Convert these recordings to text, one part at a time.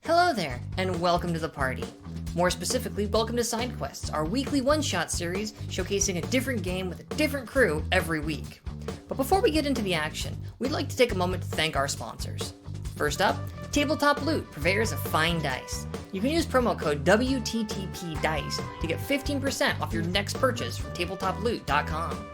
Hello there, and welcome to the party. More specifically, welcome to Side Quests, our weekly one-shot series showcasing a different game with a different crew every week. But before we get into the action, we'd like to take a moment to thank our sponsors. First up, Tabletop Loot, purveyors of fine dice. You can use promo code WTTPDICE to get 15% off your next purchase from tabletoploot.com.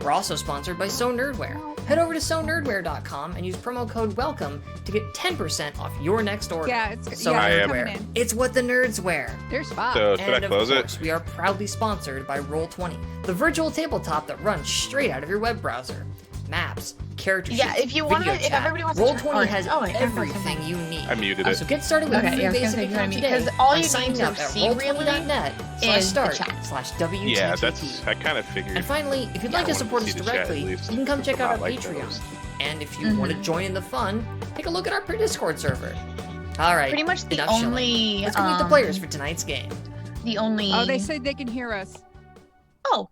We're also sponsored by So Nerdware. Head over to SoNerdware.com and use promo code WELCOME to get 10% off your next order. Yeah, it's Nerdware. coming in. It's what the nerds wear. There's five. So should And I of close course, it? we are proudly sponsored by Roll20, the virtual tabletop that runs straight out of your web browser. Maps, character sheets, if you want to, video if chat. everybody wants to Roll20 has wait, everything you need. I muted it. So get started with Okay, a free yeah, I was gonna basic say, you know what I account mean? today 'Cause all by you need signing to up at see really is the chat. roll20.net/WTTP. Yeah, I kind of figured. And finally, if you'd I like to wanted support to us see the chat at directly, least. you can come check out our Not like Patreon. those. And if you want to join in the fun, take a look at our Discord server. All right, Pretty much the enough shilling. only. Let's go meet the players for tonight's game. The only. Oh, they said they can hear us. Oh.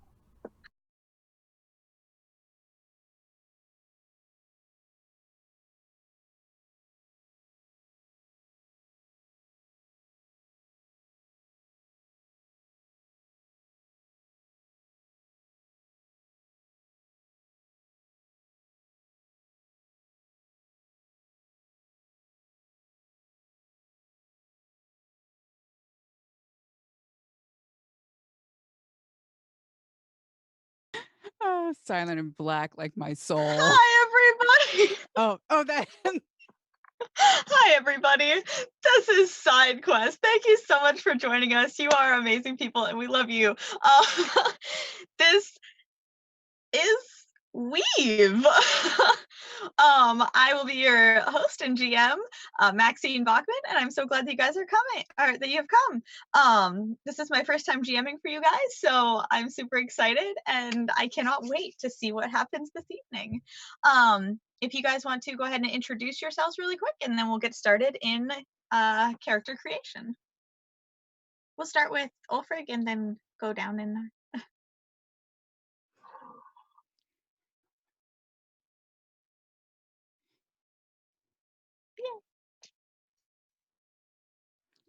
Oh, silent and black like my soul. Hi, everybody. Oh, that. Hi, everybody. This is Side Quest. Thank you so much for joining us. You are amazing people, and we love you. This is Weave. I will be your host and GM, Maxine Bachman, and I'm so glad that you guys are coming, or that you have come. This is my first time GMing for you guys, so I'm super excited, and I cannot wait to see what happens this evening. If you guys want to go ahead and introduce yourselves really quick, and then we'll get started in character creation. We'll start with Ulfric and then go down in.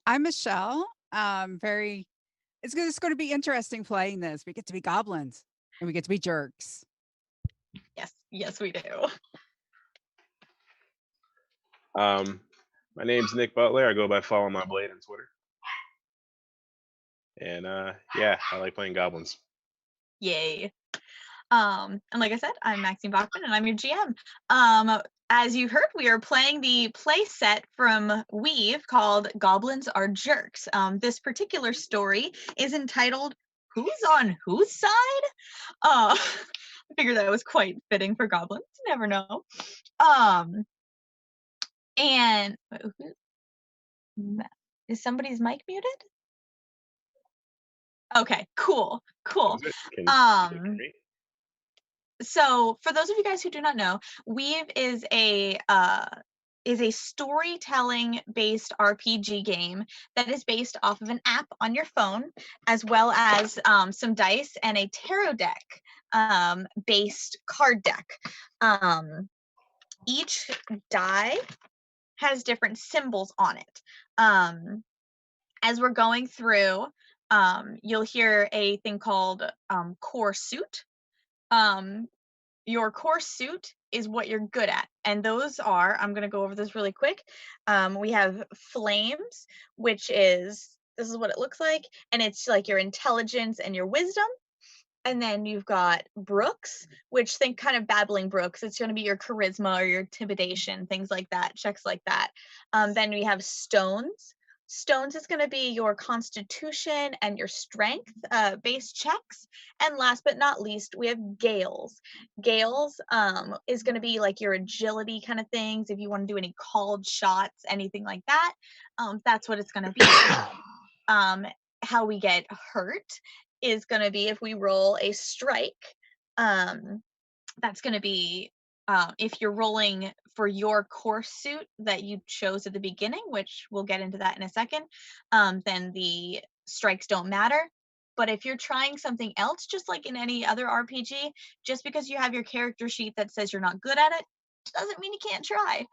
I'm Michelle. It's going to be interesting playing this. We get to be goblins and we get to be jerks. Yes, we do. My name's Nick Butler. I go by Follow My Blade on Twitter. And yeah, I like playing goblins. Yay. And like I said, I'm Maxine Bachman and I'm your GM. As you heard, we are playing the play set from Weave called Goblins Are Jerks. This particular story is entitled Who's on Whose Side? I figured that was quite fitting for goblins. You never know. And is somebody's mic muted? Okay, cool. Is it? Can you hear me? So for those of you guys who do not know, Weave is a storytelling based RPG game that is based off of an app on your phone, as well as some dice and a tarot deck based card deck. Each die has different symbols on it. As we're going through, you'll hear a thing called core suit. Your core suit is what you're good at, and those are, I'm going to go over this really quick. We have flames, which is, this is what it looks like, and it's like your intelligence and your wisdom. And then you've got brooks, which think kind of babbling brooks. It's going to be your charisma or your intimidation, things like that, checks like that. Then we have stones. Stones is going to be your constitution and your strength based checks. And last but not least, we have gales. Gales is going to be like your agility kind of things. If you want to do any called shots, anything like that, that's what it's going to be. How we get hurt is going to be if we roll a strike. That's going to be if you're rolling for your core suit that you chose at the beginning, which we'll get into that in a second, then the strikes don't matter. But if you're trying something else, just like in any other RPG, just because you have your character sheet that says you're not good at it, doesn't mean you can't try.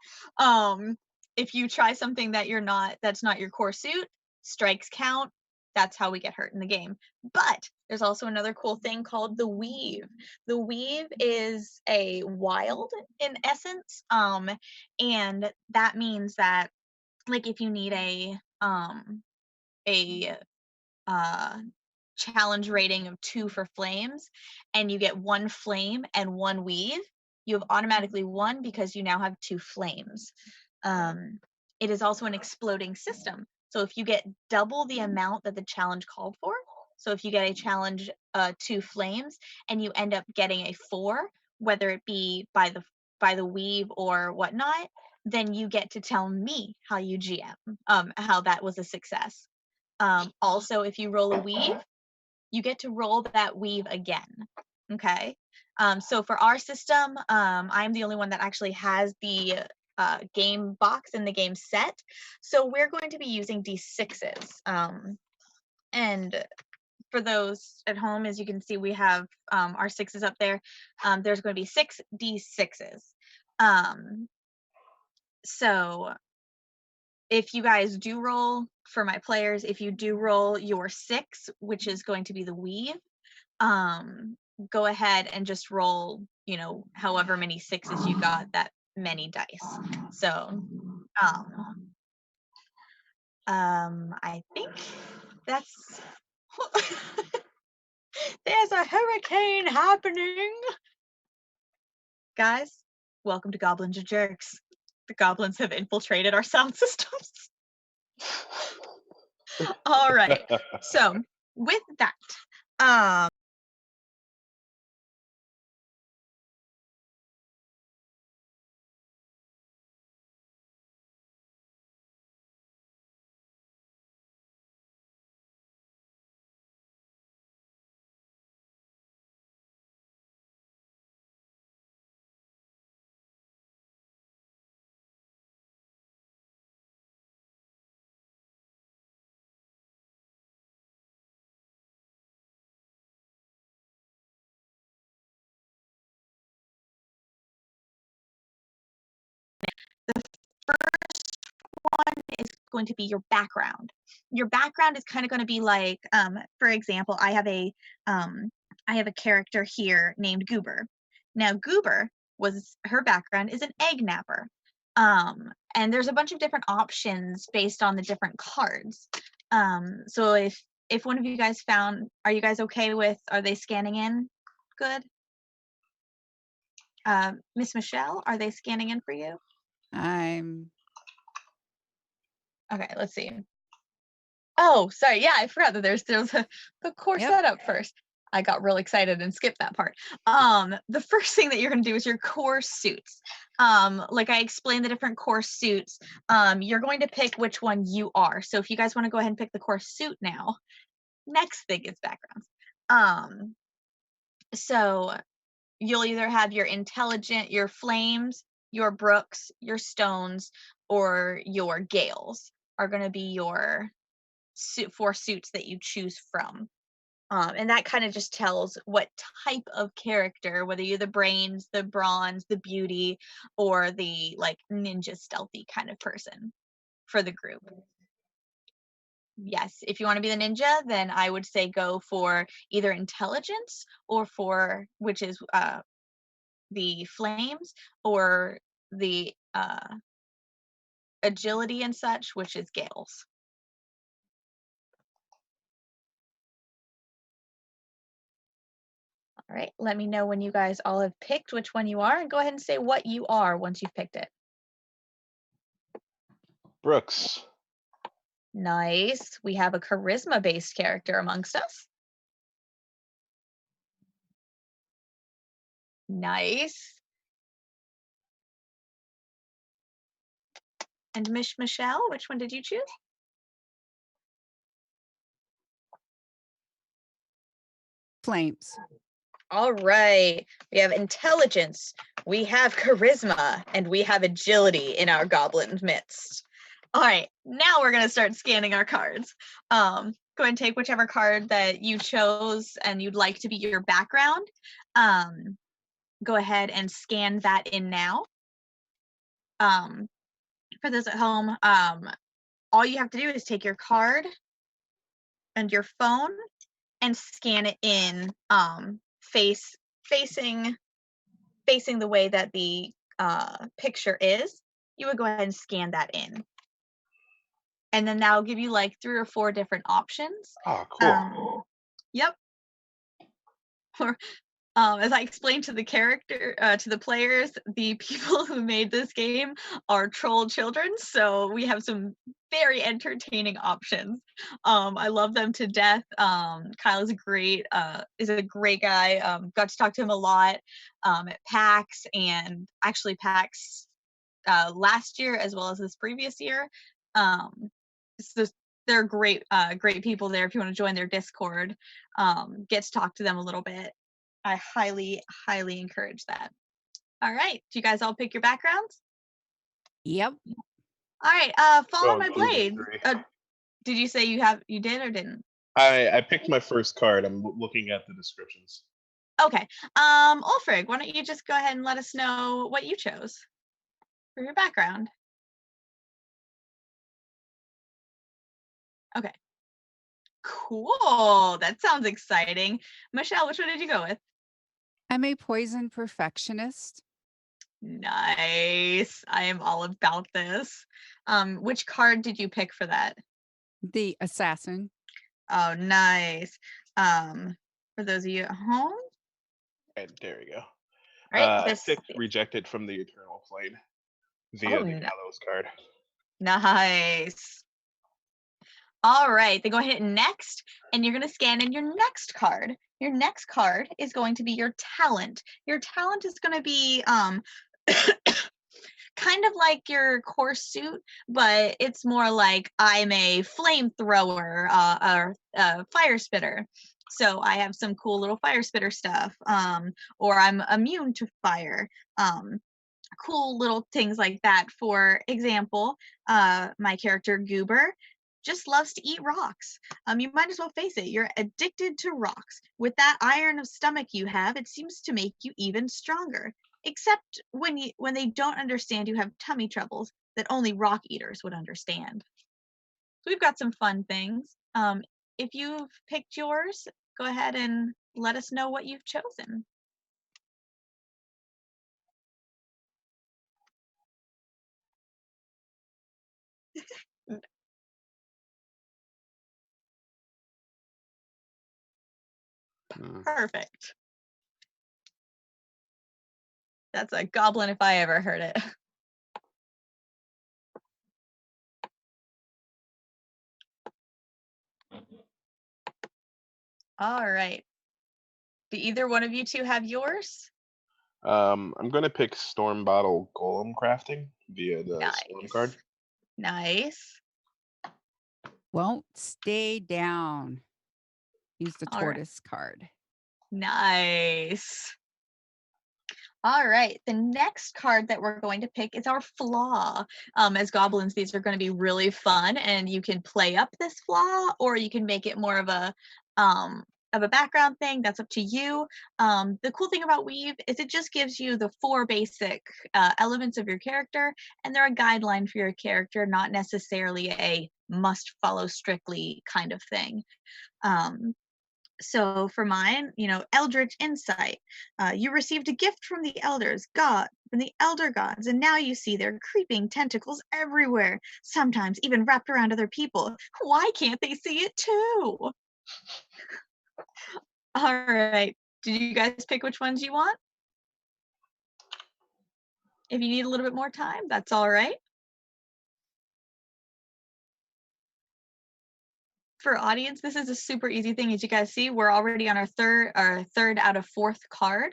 if you try something that's not your core suit, strikes count. That's how we get hurt in the game. But there's also another cool thing called the weave. The weave is a wild in essence. And that means that, like, if you need a challenge rating of 2 for flames and you get 1 flame and 1 weave, you have automatically won because you now have 2 flames. It is also an exploding system. So if you get double the amount that the challenge called for, so if you get a challenge 2 flames and you end up getting a 4, whether it be by the weave or whatnot, then you get to tell me how you GM, how that was a success. Also, if you roll a weave, you get to roll that weave again. Okay. So for our system, I'm the only one that actually has the game box and the game set. So we're going to be using D6s. And for those at home, as you can see, we have our 6s up there. There's going to be 6 D6s. So if you guys do roll, for my players, if you do roll your 6, which is going to be the weave, go ahead and just roll, however many 6s you got, that many dice. So I think that's there's a hurricane happening. Guys, welcome to Goblins and Jerks. The goblins have infiltrated our sound systems. All right. So with that, the first one is going to be your background. Your background is kind of going to be like, for example, I have a character here named Goober. Now, Goober her background is an egg napper. And there's a bunch of different options based on the different cards. So if one of you guys are you guys okay with, are they scanning in? Good. Miss Michelle, are they scanning in for you? Okay, let's see. Oh, sorry. Yeah, I forgot that there's the core setup first. I got real excited and skipped that part. The first thing that you're going to do is your core suits. Like I explained the different core suits, you're going to pick which one you are. So if you guys want to go ahead and pick the core suit now, next thing is backgrounds. So you'll either have your intelligent, your flames, your brooks, your stones, or your gales are going to be your 4 suits that you choose from. And that kind of just tells what type of character, whether you're the brains, the bronze, the beauty, or the like ninja stealthy kind of person for the group. Yes, if you want to be the ninja, then I would say go for either intelligence or which is the flames, or the agility and such, which is gales. All right, let me know when you guys all have picked which one you are, and go ahead and say what you are once you've picked it. Brooks. Nice. We have a charisma-based character amongst us. Nice. And Miss Michelle, which one did you choose? Flames. All right. We have intelligence, we have charisma, and we have agility in our goblin midst. All right, now we're going to start scanning our cards. Go ahead and take whichever card that you chose and you'd like to be your background. Go ahead and scan that in now. for those at home, all you have to do is take your card and your phone and scan it in facing the way that the picture is. You would go ahead and scan that in, and then that'll give you like 3 or 4 different options. Oh, cool. Yep. Or as I explained to the players, the people who made this game are troll children, so we have some very entertaining options. I love them to death. Kyle is a great guy. Got to talk to him a lot at PAX, and actually PAX last year as well as this previous year. So they're great people there. If you want to join their Discord, get to talk to them a little bit. I highly encourage that. All right, do you guys all pick your backgrounds? Yep. All right, follow my 2 blade. 3. Did you say you did or didn't? I picked my first card. I'm looking at the descriptions. Okay. Ulfrig, why don't you just go ahead and let us know what you chose for your background? Okay. Cool. That sounds exciting. Michelle, which one did you go with? I'm a poison perfectionist. Nice. I am all about this. Which card did you pick for that? The assassin. Oh, nice. For those of you at home. And there we go. Right. Picked Rejected from the Eternal Plane via the Gallows card. Nice. All right, then go ahead and next, and you're going to scan in your next card. Your next card is going to be your talent. Your talent is going to be kind of like your core suit, but it's more like I'm a flamethrower or a fire spitter. So I have some cool little fire spitter stuff, or I'm immune to fire. Cool little things like that. For example, my character Goober just loves to eat rocks. You might as well face it, you're addicted to rocks. With that iron of stomach you have, it seems to make you even stronger. Except when they don't understand you have tummy troubles that only rock eaters would understand. So we've got some fun things. If you've picked yours, go ahead and let us know what you've chosen. Perfect. That's a goblin if I ever heard it. All right. Do either one of you two have yours? I'm going to pick Storm Bottle Golem Crafting via the Storm card. Nice. Won't stay down. Use the All right. tortoise card. Nice. All right, the next card that we're going to pick is our flaw. As goblins, these are going to be really fun, and you can play up this flaw, or you can make it more of a background thing. That's up to you. The cool thing about Weave is it just gives you the 4 basic elements of your character, and they're a guideline for your character, not necessarily a must follow strictly kind of thing. So for mine, Eldritch Insight. You received a gift from the from the elder gods, and now you see their creeping tentacles everywhere, sometimes even wrapped around other people. Why can't they see it too? All right. Did you guys pick which ones you want? If you need a little bit more time, that's all right. For audience, this is a super easy thing. As you guys see, we're already on our third out of 4th card.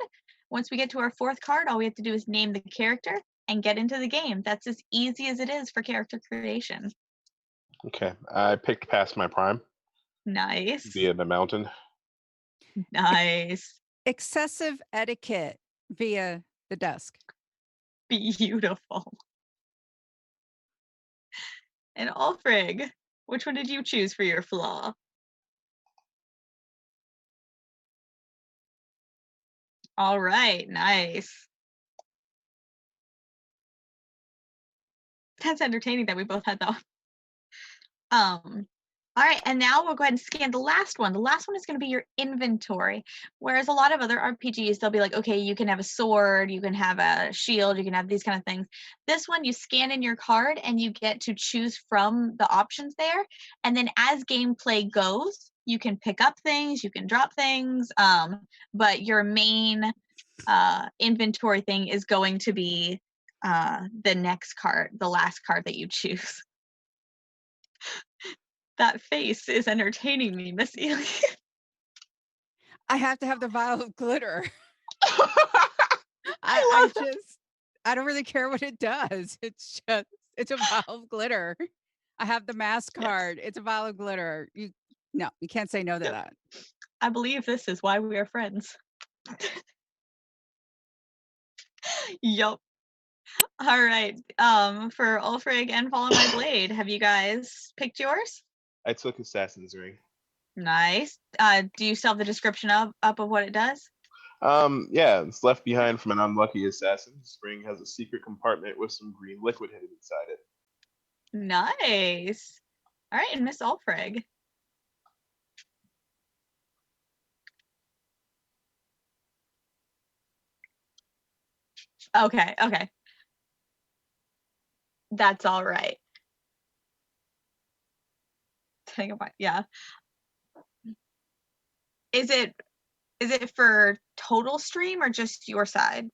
Once we get to our 4th card, all we have to do is name the character and get into the game. That's as easy as it is for character creation. Okay, I picked Past My Prime. Nice. Via the Mountain. Nice. Excessive Etiquette via the Dusk. Beautiful. And Ulfrig, which one did you choose for your flaw? All right, nice. That's entertaining that we both had that one. All right, and now we'll go ahead and scan the last one. The last one is going to be your inventory. Whereas a lot of other RPGs, they'll be like, okay, you can have a sword, you can have a shield, you can have these kind of things. This one, you scan in your card and you get to choose from the options there. And then as gameplay goes, you can pick up things, you can drop things, but your main inventory thing is going to be the next card, the last card that you choose. That face is entertaining me, Miss Ely. I have to have the vial of glitter. I love I don't really care what it does. It's a vial of glitter. I have the mask Yes. card. It's a vial of glitter. You can't say no to Yep. that. I believe this is why we are friends. Yup. All right. For Ulfrig and Follow My Blade, have you guys picked yours? I took Assassin's Ring. Nice. Do you still have the description up of what it does? Yeah, it's left behind from an unlucky assassin. This ring has a secret compartment with some green liquid hidden inside it. Nice. All right, and Miss Ulfrig. Okay. That's all right. Yeah. Is it for total stream or just your side?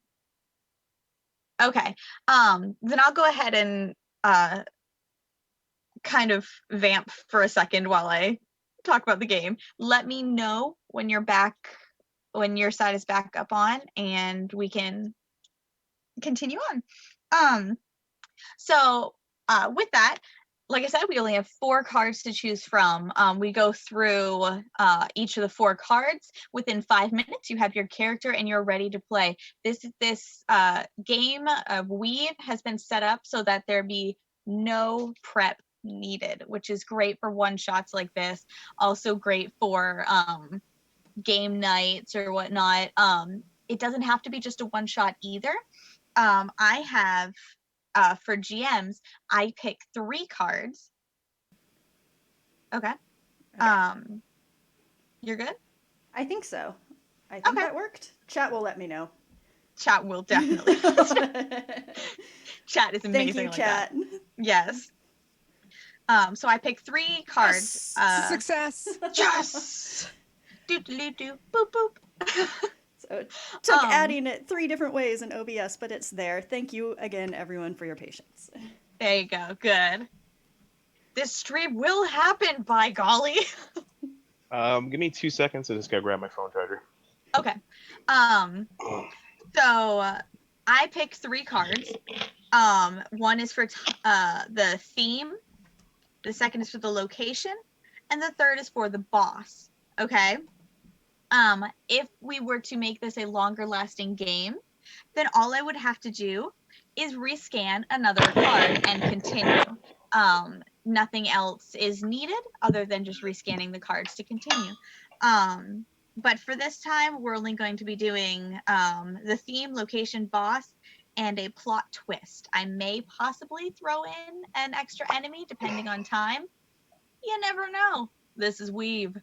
Okay. Then I'll go ahead and kind of vamp for a second while I talk about the game. Let me know when you're back, when your side is back up on, and we can continue on. So with that, like I said, we only have 4 cards to choose from. We go through each of the 4 cards. Within 5 minutes, you have your character and you're ready to play. This game of Weave has been set up so that there be no prep needed, which is great for one-shots like this. Also great for game nights or whatnot. It doesn't have to be just a one-shot either. I have for GMs, I pick 3 cards. Okay. You're good? I think so. I think Okay. that worked. Chat will let me know. Chat will definitely. Chat is amazing. Thank you, like chat. That. Yes. So I pick 3 cards. Success. Yes. Do do do boop boop. So it took adding it 3 different ways in OBS, but it's there. Thank you again, everyone, for your patience. There you go. Good. This stream will happen, by golly. Give me 2 seconds. I just gotta grab my phone charger. Okay. So I picked 3 cards. One is for the theme. The second is for the location, and the third is for the boss. Okay. If we were to make this a longer lasting game, then all I would have to do is rescan another card and continue. Nothing else is needed other than just rescanning the cards to continue. But for this time, we're only going to be doing the theme, location, boss, and a plot twist. I may possibly throw in an extra enemy depending on time. You never know. This is Weave.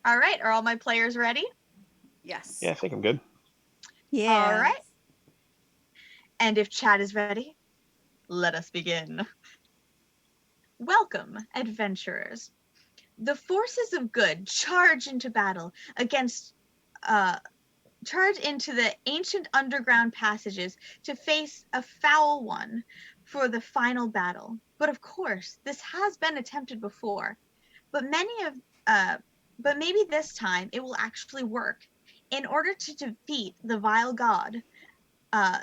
All right, are all my players ready? Yes. Yeah, I think I'm good. Yeah. All right. And if chat is ready, let us begin. Welcome, adventurers. The forces of good charge into battle charge into the ancient underground passages to face a foul one for the final battle. But of course, this has been attempted before. But maybe this time it will actually work. In order to defeat the vile god,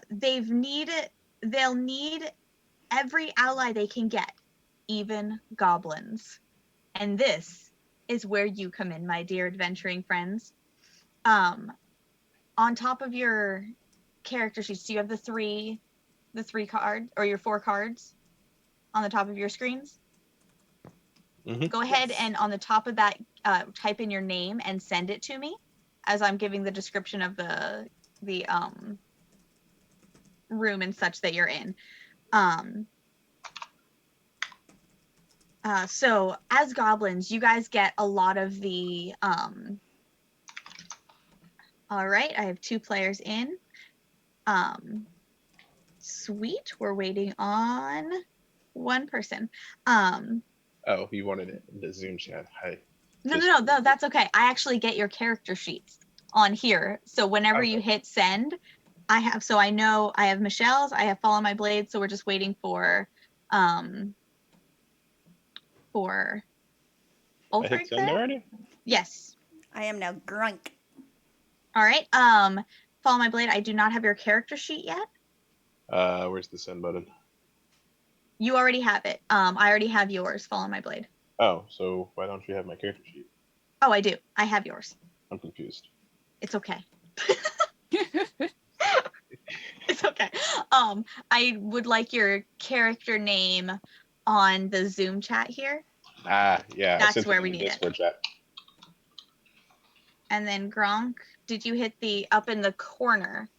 they'll need every ally they can get, even goblins. And this is where you come in, my dear adventuring friends. On top of your character sheets, do you have the three cards, or your 4 cards on the top of your screens? Mm-hmm. Go ahead and on the top of that, type in your name and send it to me as I'm giving the description of the room and such that you're in. So as goblins, you guys get a lot of the all right, I have 2 players in. Sweet, we're waiting on 1 person. Oh, you wanted it in the Zoom chat. Hi. No, that's okay. I actually get your character sheets on here. So whenever you Okay. hit send, I know I have Michelle's, I have Follow My Blade, so we're just waiting for I Ulfric hit send there? already? Yes. I am now Grunk. All right. Follow My Blade, I do not have your character sheet yet. Where's the send button? You already have it. I already have yours, Follow My Blade. Oh, so why don't you have my character sheet? Oh, I do. I have yours. I'm confused. It's okay. It's okay. I would like your character name on the Zoom chat here. Yeah. I That's sent where it we in the need it. Discord chat. And then Gronk, did you hit the up in the corner?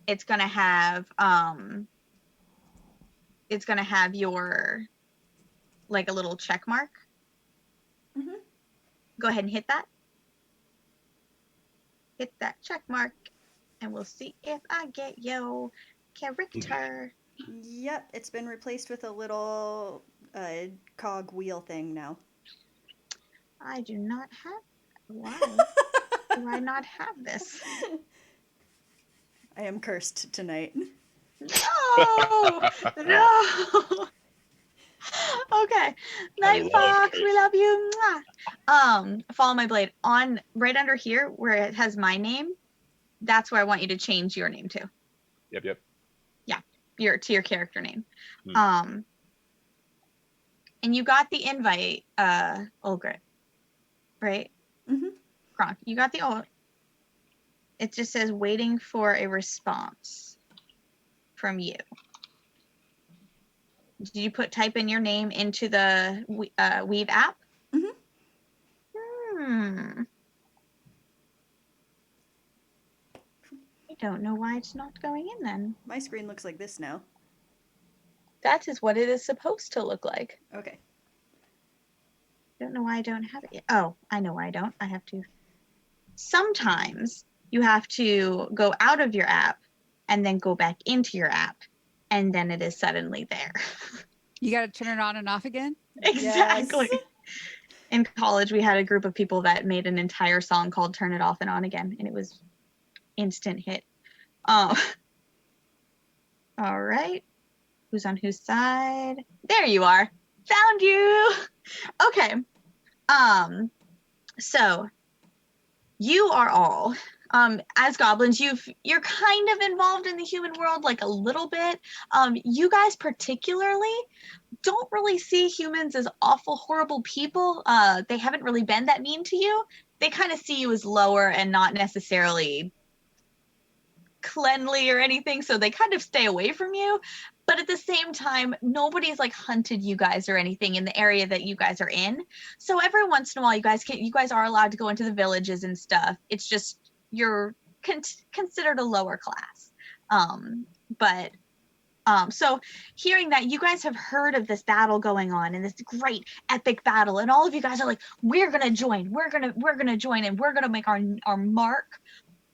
It's gonna have your like a little check mark. Mhm. Go ahead and hit that. Hit that check mark, and we'll see if I get your character. Yep, it's been replaced with a little cog wheel thing now. I do not have. Why do I not have this? I am cursed tonight. No, no. Okay, Night love Fox, we cursing. love you. Mwah. Follow My Blade on right under here where it has my name. That's where I want you to change your name to. Yep. Your character name. Hmm. And you got the invite, Ulgrit, right? Mhm. Kronk, you got the it just says waiting for a response from you. Did you type in your name into the Weave app? Mhm. I don't know why it's not going in then. My screen looks like this now. That is what it is supposed to look like. Okay. Don't know why I don't have it yet. Oh, I know why I don't. I have to. Sometimes you have to go out of your app and then go back into your app, and then it is suddenly there. You got to turn it on and off again? Exactly. Yes. In college, we had a group of people that made an entire song called Turn It Off and On Again, and it was instant hit. All right. Who's on whose side? There you are. Found you. Okay. So you are all as goblins, you're kind of involved in the human world, like a little bit. You guys particularly don't really see humans as awful, horrible people. They haven't really been that mean to you. They kind of see you as lower and not necessarily cleanly or anything, so they kind of stay away from you. But at the same time, nobody's like hunted you guys or anything in the area that you guys are in. So every once in a while, you guys are allowed to go into the villages and stuff. It's just you're considered a lower class. So hearing that, you guys have heard of this battle going on and this great epic battle, and all of you guys are like, we're gonna join, we're gonna join, and we're gonna make our mark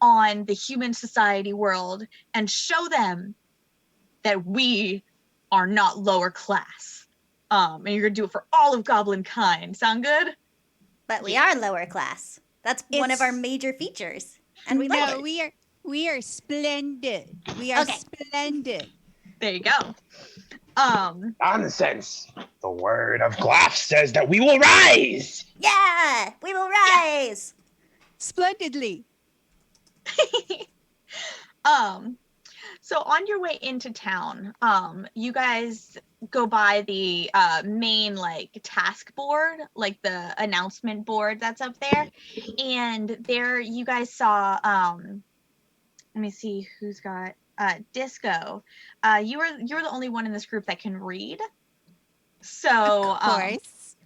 on the human society world and show them that we are not lower class. And you're gonna do it for all of goblin kind. Sound good? But we are lower class. That's one of our It's- major features. And we like No, it. we are splendid. We are Okay. splendid. There you go. Nonsense. The word of Glaf says that we will rise. Yeah! We will rise! Splendidly. So on your way into town, you guys go by the main like task board, like the announcement board that's up there, and there you guys saw let me see who's got Disco. You're the only one in this group that can read. So Of course.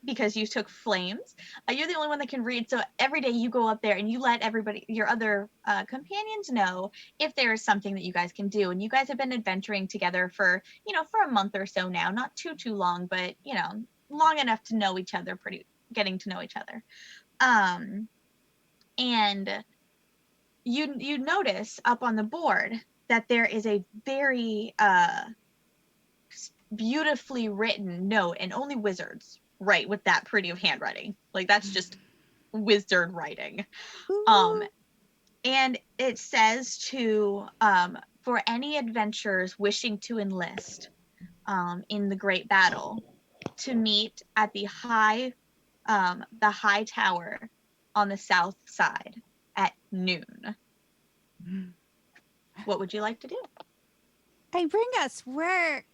because you took flames, you're the only one that can read. So every day you go up there and you let everybody, your other companions, know if there is something that you guys can do. And you guys have been adventuring together for, for a month or so now, not too long, but long enough to know each other, getting to know each other. And you notice up on the board that there is a very beautifully written note, and only wizards write with that pretty of handwriting. Like, that's just wizard writing. And it says to for any adventurers wishing to enlist in the great battle, to meet at the high tower on the south side at noon. What would you like to do? Hey, bring us work.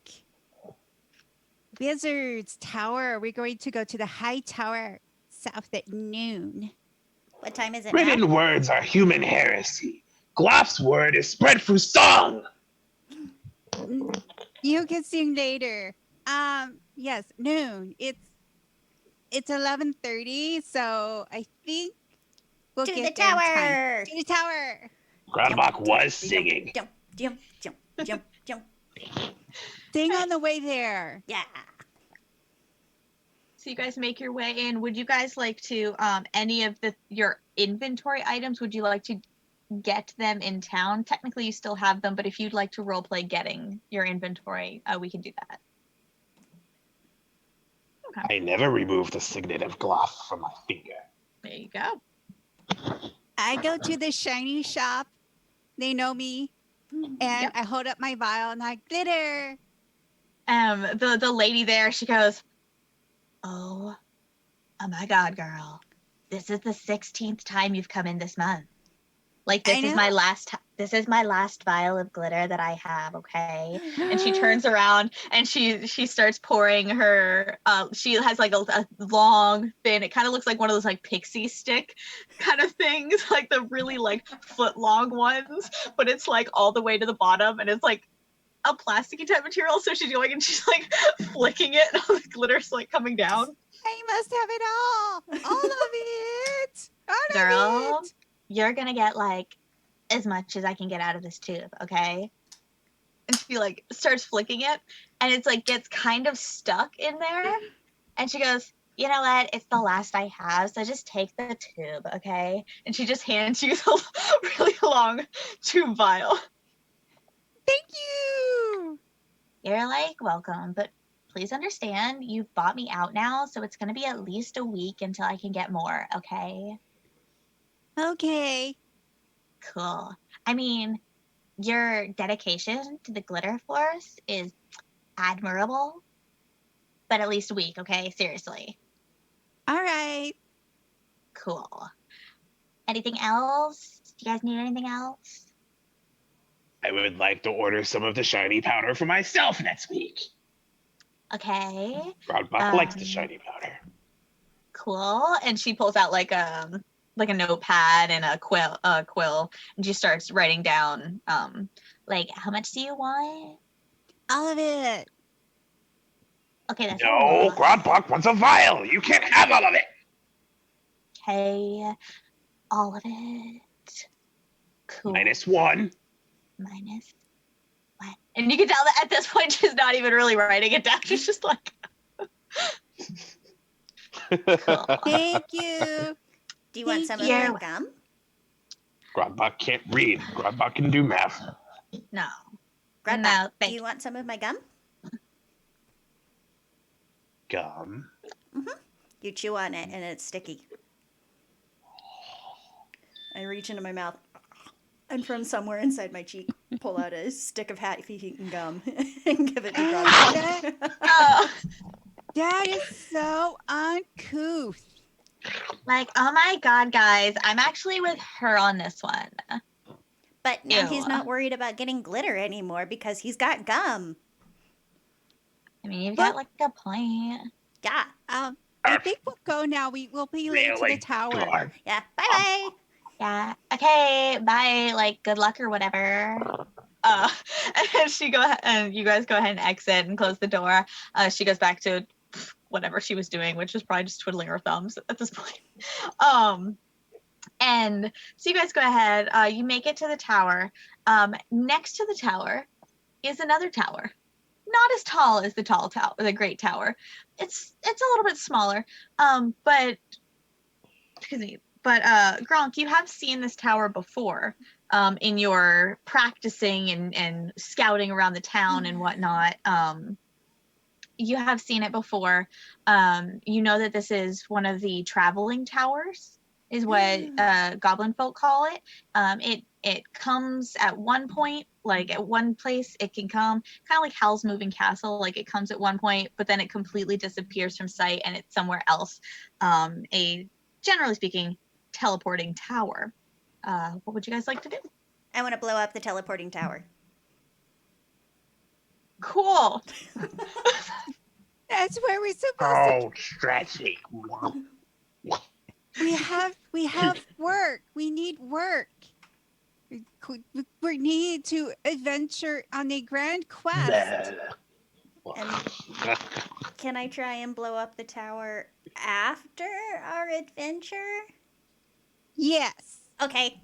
Wizards Tower. We're going to go to the high tower south at noon. What time is it Written now? words are human heresy. Gloff's word is spread through song. You can sing later. Yes, noon. It's 11:30, so I think we'll To get the there in time. tower. To the tower. Grandbach was singing. Jump, jump, jump, jump, jump. Sing on the way there. Yeah. So you guys make your way in. Would you guys like to any of your inventory items, would you like to get them in town? Technically you still have them, but if you'd like to roleplay getting your inventory, we can do that. Okay. I never removed the signet of Gloff from my finger. There you go. I go to the shiny shop. They know me. And Yep. I hold up my vial and I glitter. The lady there, she goes, oh my god, girl, this is the 16th time you've come in this month. Like, this is my last vial of glitter that I have, okay? And she turns around and she starts pouring her she has like a long thin, it kind of looks like one of those like pixie stick kind of things, like the really like foot long ones, but it's like all the way to the bottom, and it's like a plasticky type material. So she's going and she's like flicking it, and all the glitter's like coming down. I must have it all. All of it. All Girl, of it. you're gonna get like as much as I can get out of this tube, okay? And she like starts flicking it, and it's like gets kind of stuck in there. And she goes, you know what? It's the last I have, so just take the tube, okay? And she just hands you the really long tube vial. Thank you. You're like, welcome, but please understand, you've bought me out now, so it's gonna be at least a week until I can get more, okay? Okay. Cool. I mean, your dedication to the Glitter Force is admirable, but at least a week, okay? Seriously. All right. Cool. Anything else? Do you guys need anything else? I would like to order some of the shiny powder for myself next week. Okay. Grandbach likes the shiny powder. Cool. And she pulls out like a notepad and a quill, and she starts writing down like, how much do you want? All of it. Okay, that's No, Grandbach wants a vial. You can't have all of it. Okay, all of it. Cool. -1. Minus what? And you can tell that at this point she's not even really writing it down. She's just like, cool. Thank you. Do you want some of you. my gum? Grandbach can't read. Grandbach can do math. No. Grandpa, No, do thank you want some of my gum? Gum. You chew on it and it's sticky. I reach into my mouth and from somewhere inside my cheek pull out a stick of hat-eating gum and give it to Grandpa. Oh, That is so uncouth. like, oh my god, guys, I'm actually with her on this one. But now he's Ew. not worried about getting glitter anymore because he's got gum. I mean, you've got like a point. Yeah. I think we'll go now. We will be late to the tower. God. Yeah. Bye-bye. Yeah. Okay. Bye. Like, good luck or whatever. And then she go ahead, and you guys go ahead and exit and close the door. She goes back to whatever she was doing, which was probably just twiddling her thumbs at this point. And so you guys go ahead. You make it to the tower. Next to the tower is another tower. Not as tall as the tall tower, the Great Tower. It's a little bit smaller. But excuse me. But Gronk, you have seen this tower before in your practicing and scouting around the town and whatnot. You have seen it before. You know that this is one of the traveling towers, is what goblin folk call it. It comes at one point, like at one place it can come, kind of like Howl's Moving Castle, like it comes at one point, but then it completely disappears from sight and it's somewhere else. A, generally speaking, teleporting tower. What would you guys like to do? I want to blow up the teleporting tower. Cool. That's where we're supposed Oh, stretchy. to. We have work. We need work. We need to adventure on a grand quest. And can I try and blow up the tower after our adventure? Yes. Okay.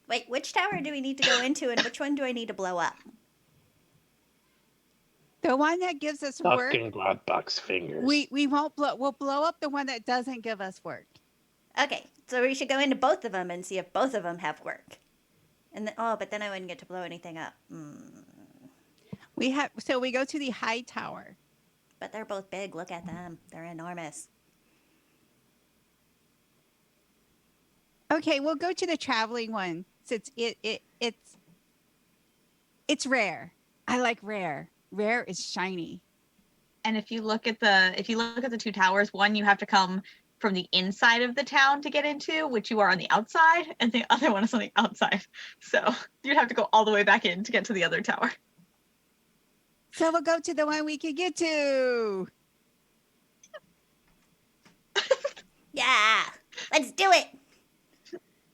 Wait, which tower do we need to go into and which one do I need to blow up? The one that gives us work. Fucking Bloodbuck's fingers. We won't blow. We'll blow up the one that doesn't give us work. Okay, so we should go into both of them and see if both of them have work. And then, but then I wouldn't get to blow anything up. So we go to the high tower. But they're both big. Look at them. They're enormous. Okay, we'll go to the traveling one since it's rare. I like rare. Rare is shiny. And if you look at the two towers, one you have to come from the inside of the town to get into, which you are on the outside, and the other one is on the outside. So you'd have to go all the way back in to get to the other tower. So we'll go to the one we can get to. Yeah, let's do it.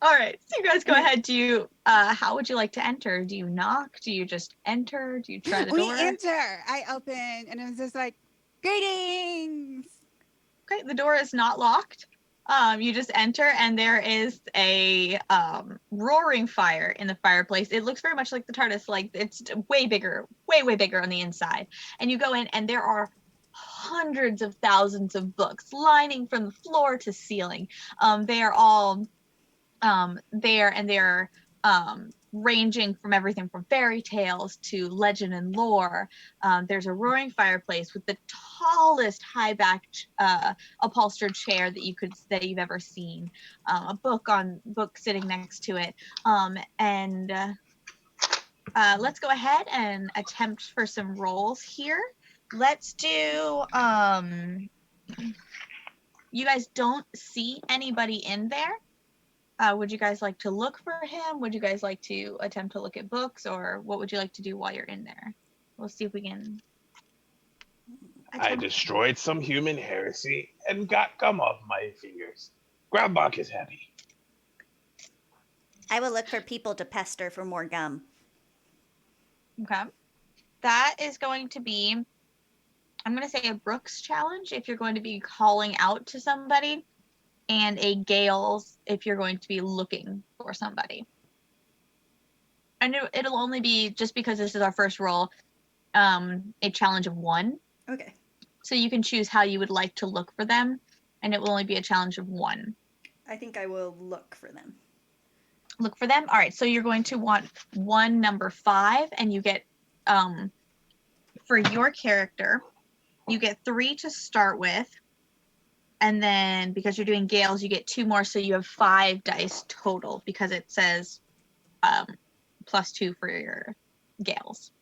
All right, so you guys go ahead. Do you, how would you like to enter? Do you knock? Do you just enter? Do you try the We door? enter. I open, and it's just like, greetings. Okay, the door is not locked. You just enter, and there is a roaring fire in the fireplace. It looks very much like the TARDIS, like it's way bigger, way bigger on the inside. And you go in, and there are hundreds of thousands of books lining from the floor to ceiling. They are all there, and they're ranging from everything from fairy tales to legend and lore. There's a roaring fireplace with the tallest high-backed upholstered chair that you've ever seen. A book sitting next to it. Let's go ahead and attempt for some rolls here. Let's do. You guys don't see anybody in there. Would you guys like to look for him? Would you guys like to attempt to look at books, or what would you like to do while you're in there? We'll see if we can. I destroyed some human heresy and got gum off my fingers. Groundbach is happy. I will look for people to pester for more gum. Okay. That is going to be, I'm going to say a Brooks challenge if you're going to be calling out to somebody, and a Gales if you're going to be looking for somebody. And it'll only be, just because this is our first roll, a challenge of 1. Okay. So you can choose how you would like to look for them, and it will only be a challenge of 1. I think I will look for them. Look for them? All right, so you're going to want 1 number 5, and you get, for your character, you get 3 to start with. And then because you're doing Gales, you get 2 more, so you have 5 dice total because it says +2 for your Gales.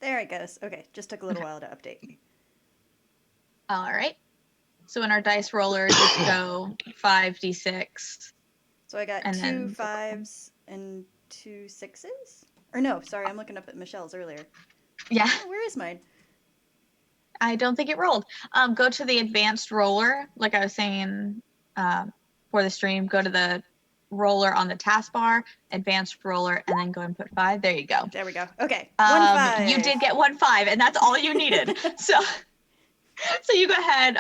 There it goes. Okay, just took a little while to update. All right. So in our dice roller, just go 5d6. So I got And 2 then 5s and 2 6s? Or no, sorry, I'm looking up at Michelle's earlier. Yeah, Oh, where is mine? I don't think it rolled. Go to the advanced roller, like I was saying for the stream. Go to the roller on the taskbar, advanced roller, and then go and put 5. There you go. There we go. Okay. 1-5. You did get 1-5, and that's all you needed. So you go ahead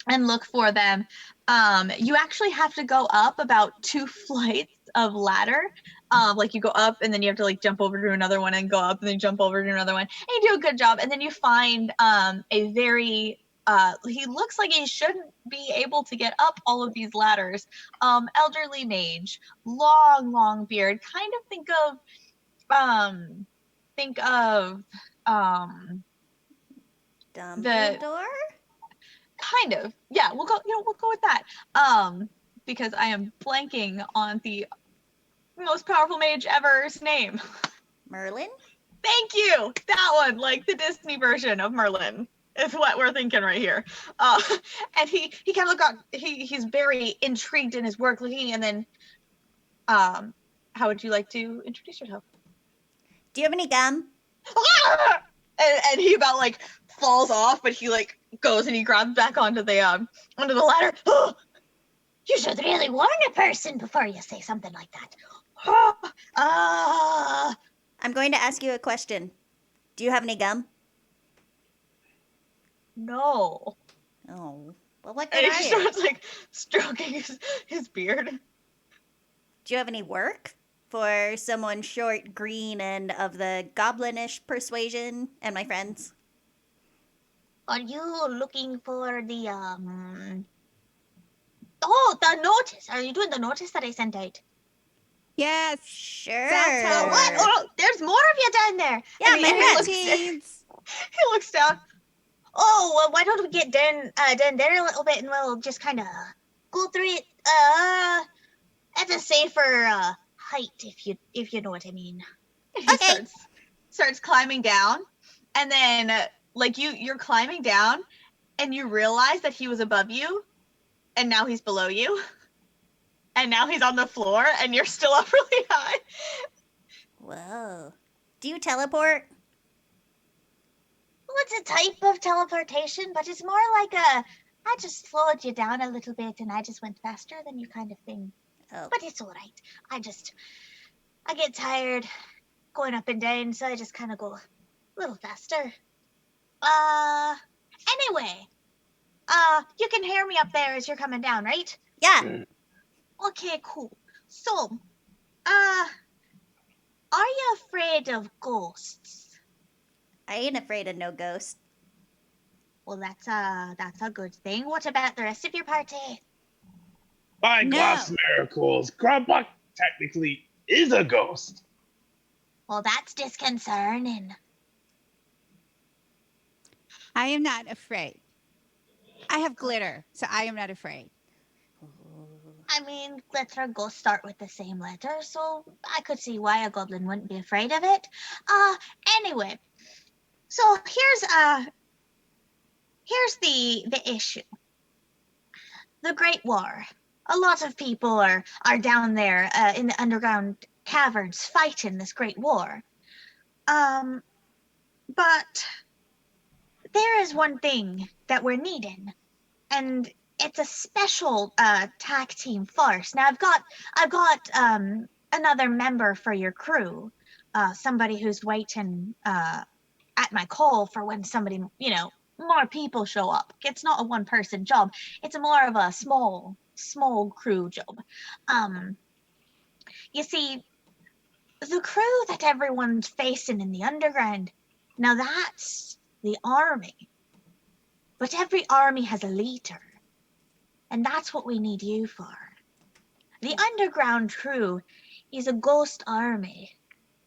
and look for them. You actually have to go up about 2 flights of ladder. Like you go up and then you have to like jump over to another one and go up and then jump over to another one. And you do a good job. And then you find a very he looks like he shouldn't be able to get up all of these ladders. Elderly mage, long beard. Kind of think of Dumbledore? Kind of. Yeah, we'll go with that. Because I am blanking on the most powerful mage ever's name. Merlin? Thank you. That one, like the Disney version of Merlin, is what we're thinking right here. And he kind of he's very intrigued in his work, looking, and then, how would you like to introduce yourself? Do you have any gum? And he about like falls off, but he like goes and he grabs back onto the ladder. You should really warn a person before you say something like that. I'm going to ask you a question. Do you have any gum? No. Oh. Well, what And good are he you? starts like stroking his beard. Do you have any work for someone short, green, and of the goblinish persuasion and my friends? Are you looking for the Oh, the notice. Are you doing the notice that I sent out? Yes. Sure. That's What? Oh, there's more of you down there. Yeah, And my he friends. Teens. He looks down. Oh, well, why don't we get down there a little bit and we'll just kind of go through it at a safer height, if you know what I mean. And he Okay. starts climbing down, and then like you're climbing down, and you realize that he was above you, and now he's below you, and now he's on the floor, and you're still up really high. Whoa. Do you teleport? Well, it's a type of teleportation, but it's more like I just slowed you down a little bit and I just went faster than you kind of thing. Oh. But it's all right. I get tired going up and down, so I just kind of go a little faster. Anyway, you can hear me up there as you're coming down, right? Yeah. Okay, cool. So, are you afraid of ghosts? I ain't afraid of no ghost. Well, that's a good thing. What about the rest of your party? By No. glass miracles, Grumbuck technically is a ghost. Well, that's disconcerting. I am not afraid. I have glitter, so I am not afraid. I mean, glitter and ghosts start with the same letter, so I could see why a goblin wouldn't be afraid of it. Anyway, so here's the issue. The Great War. A lot of people are down there in the underground caverns fighting this Great War. But there is one thing that we're needing, and it's a special tag team force. Now I've got another member for your crew, somebody who's waiting at my call for when somebody, more people show up. It's not a one-person job. It's more of a small crew job. You see, the crew that everyone's facing in the underground, now that's the army. But every army has a leader. And that's what we need you for. The underground crew is a ghost army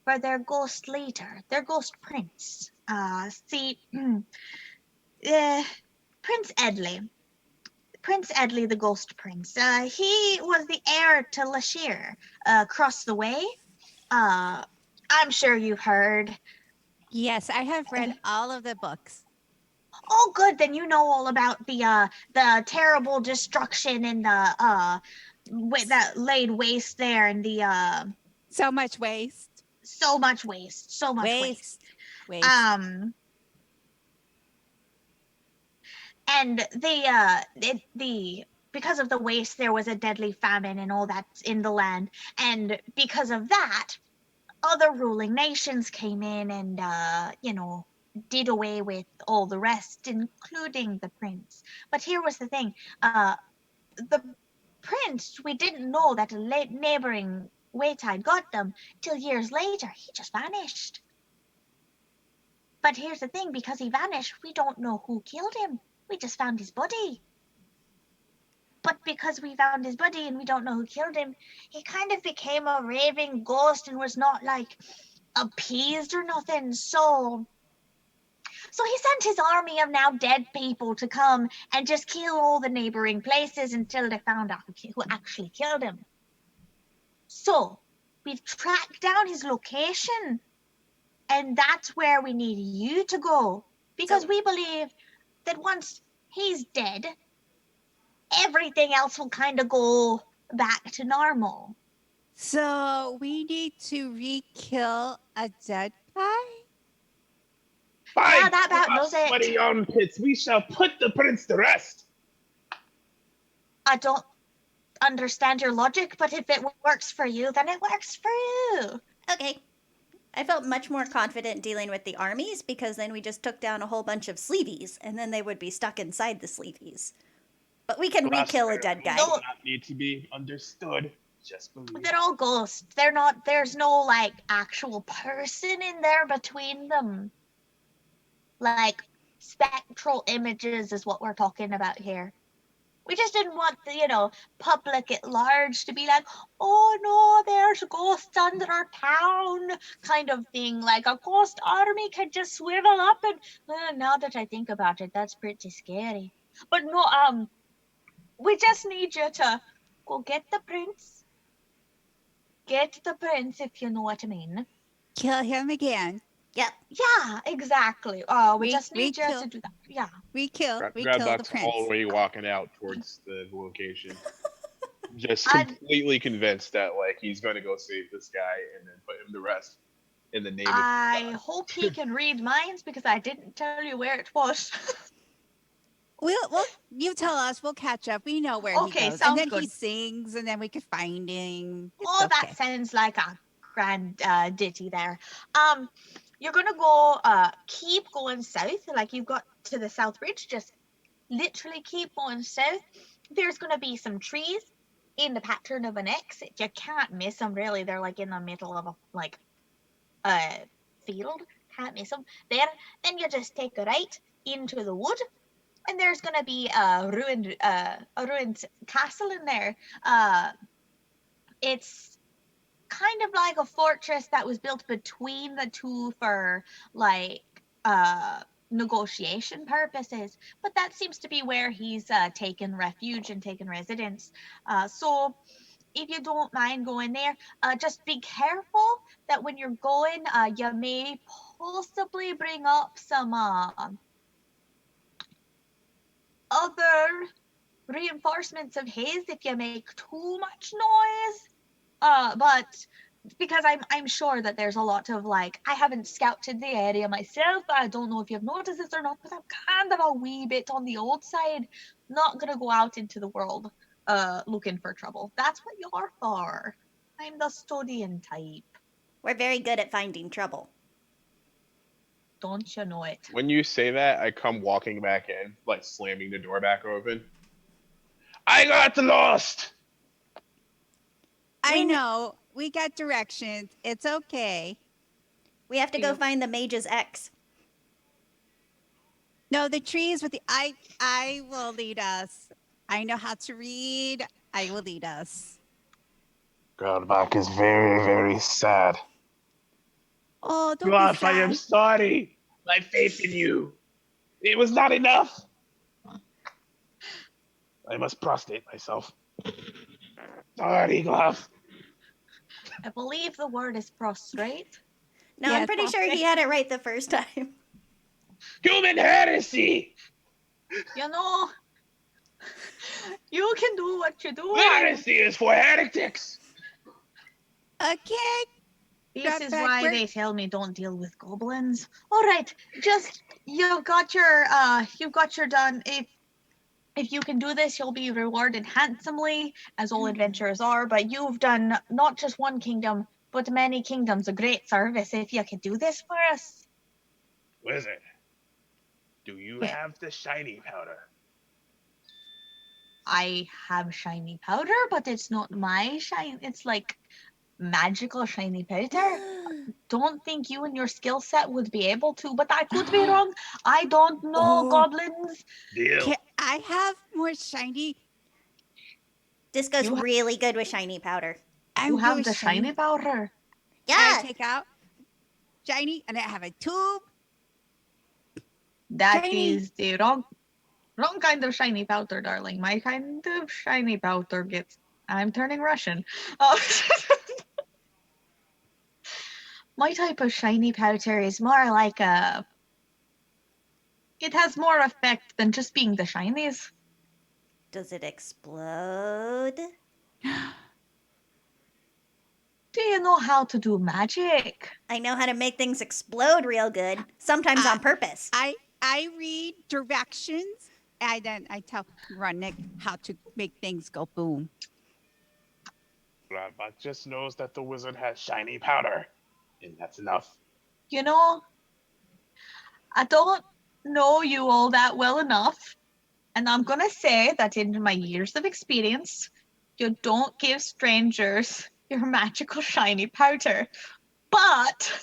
for their ghost leader, their ghost prince. Prince Edley. Prince Edley, the ghost prince. He was the heir to Lashir across the way. I'm sure you've heard. Yes, I have read all of the books. Oh, good. Then you know all about the terrible destruction and the that laid waste there, and the So much waste. so much waste, so much waste. Waste. And the because of the waste, there was a deadly famine and all that in the land. And because of that, other ruling nations came in and, did away with all the rest, including the prince. But here was the thing. The prince, we didn't know that a neighboring Waytide got them till years later. He just vanished. But here's the thing, because he vanished, we don't know who killed him. We just found his body. But because we found his body and we don't know who killed him, he kind of became a raving ghost and was not, like, appeased or nothing. So he sent his army of now dead people to come and just kill all the neighboring places until they found out who actually killed him. So we've tracked down his location, and that's where we need you to go, because we believe that once he's dead, everything else will kind of go back to normal. So we need to re-kill a dead guy? By that about does it. sweaty armpits, we shall put the prince to rest. I don't understand your logic, but if it works for you, then it works for you. Okay. I felt much more confident dealing with the armies because then we just took down a whole bunch of sleeveys and then they would be stuck inside the sleeveys. But we can re-kill a dead guy. Does not need to be understood. Just believe. They're all ghosts. They're not. There's no like actual person in there between them. Like spectral images is what we're talking about here. We just didn't want the, public at large to be like, oh no, there's ghosts under our town, kind of thing. Like a ghost army could just swivel up and, now that I think about it, that's pretty scary. But no, we just need you to go get the prince. Get the prince, if you know what I mean. Kill him again. Yep. Yeah, exactly. We just need you to do that. Yeah. Re-kill the Grabbuck's prince. already walking out towards the location. Just completely convinced that he's gonna go save this guy and then put him to rest in the name of I God. hope he can read minds because I didn't tell you where it was. Well, you tell us. We'll catch up. We know where he Okay, goes. sounds And then good. he sings, and then we could find him. It's Oh, okay. that sounds like a grand ditty there. You're gonna go keep going south, like you've got to the South Ridge, just literally keep going south. There's gonna be some trees in the pattern of an X. You can't miss them really. They're like in the middle of a field. Can't miss them. Then you just take a right into the wood, and there's gonna be a ruined castle in there. It's kind of like a fortress that was built between the two for negotiation purposes, but that seems to be where he's taken refuge and taken residence. So if you don't mind going there, just be careful that when you're going, you may possibly bring up some other reinforcements of his if you make too much noise. But because I'm sure that there's a lot of I haven't scouted the area myself. I don't know if you've noticed this or not, but I'm kind of a wee bit on the old side. Not gonna go out into the world looking for trouble. That's what you're for. I'm the studying type. We're very good at finding trouble. Don't you know it? When you say that, I come walking back in, slamming the door back open. I got lost! I know. We got directions. It's okay. We have to go find the mage's ex. No, the trees with the I will lead us. I know how to read. I will lead us. Grabbuck is very, very sad. Oh, don't Gruff, be I am sad. sorry. My faith in you. It was not enough. I must prostrate myself. Sorry, Gruff. I believe the word is prostrate. No, Yeah, I'm pretty sure he had it right the first time. Human heresy! You know, you can do what you do. Heresy is for heretics! Okay. This is Grabbuck, why we're- they tell me don't deal with goblins. All right, just you've got your done. if you can do this, you'll be rewarded handsomely, as all adventurers are. But you've done not just one kingdom, but many kingdoms a great service if you could do this for us. Wizard, do you have the shiny powder? I have shiny powder, but it's not my shine. It's like magical shiny powder. Don't think you and your skill set would be able to, but I could be wrong. I don't know, Oh. goblins. Deal. Can I have more shiny? Disco's You ha- really good with shiny powder. I'm You have good the with shiny powder. I Yeah. take out shiny, and I have a tube. That Shiny. is the wrong kind of shiny powder, darling. My kind of shiny powder gets. I'm turning Russian. My type of shiny powder is more like a. It has more effect than just being the shinies. Does it explode? Do you know how to do magic? I know how to make things explode real good, sometimes on purpose. I read directions, and then I tell Runnick how to make things go boom. But just knows that the wizard has shiny powder, and that's enough. You know, I don't know you all that well enough, and I'm gonna say that in my years of experience, you don't give strangers your magical shiny powder. But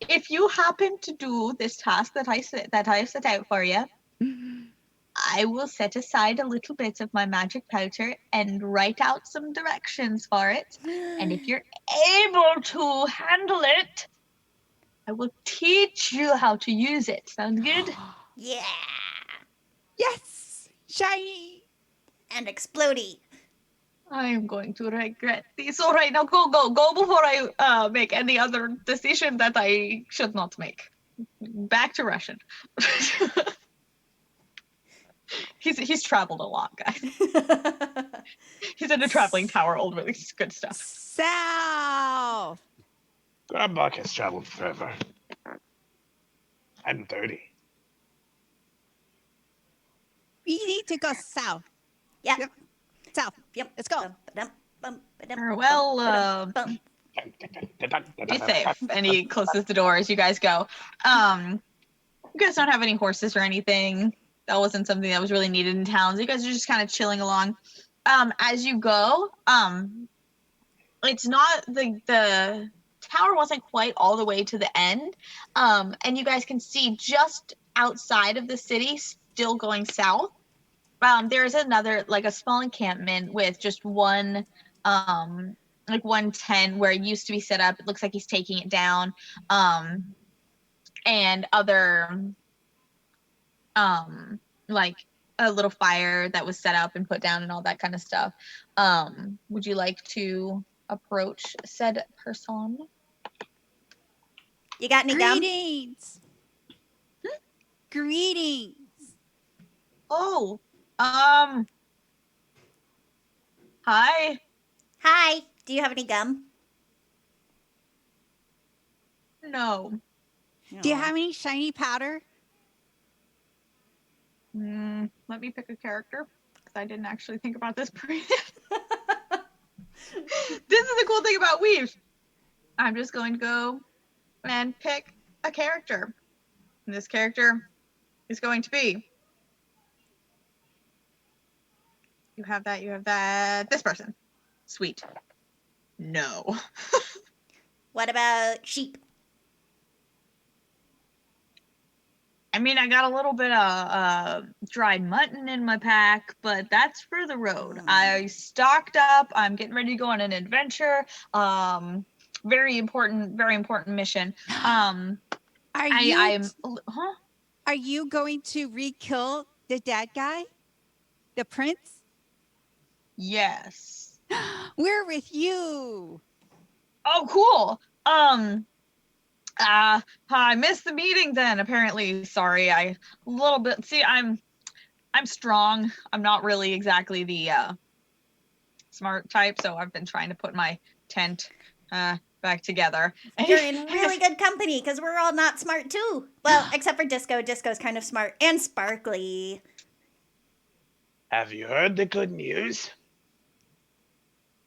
if you happen to do this task that I set out for you, I will set aside a little bit of my magic powder and write out some directions for it. And if you're able to handle it, I will teach you how to use it. Sound good? Yeah. Yes, shiny. And explodey. I am going to regret this. All right, now go before I make any other decision that I should not make. Back to Russian. he's traveled a lot, guys. He's in a traveling tower, all really good stuff. South. Grabbuck has traveled forever. I'm 30. We need to go south. Yeah. Yep. South. Yep. Let's go. Well, bum. be safe. And he closes the door as you guys go. You guys don't have any horses or anything. That wasn't something that was really needed in town. So you guys are just kind of chilling along. As you go, it's not the tower wasn't quite all the way to the end. And you guys can see just outside of the city, still going south. There's another, like a small encampment with just one tent where it used to be set up. It looks like he's taking it down. And other like a little fire that was set up and put down and all that kind of stuff. Would you like to approach said person? You got any gum? Greetings. Greetings. Oh, hi. Hi. Do you have any gum? No. Do you have any shiny powder? Let me pick a character because I didn't actually think about this pre. This is the cool thing about Weave. I'm just going to go and pick a character. And this character is going to be. You have that. This person. Sweet. No. What about sheep? I mean, I got a little bit of dried mutton in my pack, but that's for the road. I stocked up. I'm getting ready to go on an adventure. Very important mission. Are Are you going to re-kill the dead guy? The prince? Yes. We're with you. Oh, cool. I missed the meeting then, apparently. Sorry, I'm strong. I'm not really exactly the smart type, so I've been trying to put my tent back together. You're in really good company because we're all not smart too. Well, except for Disco. Disco's kind of smart and sparkly. Have you heard the good news?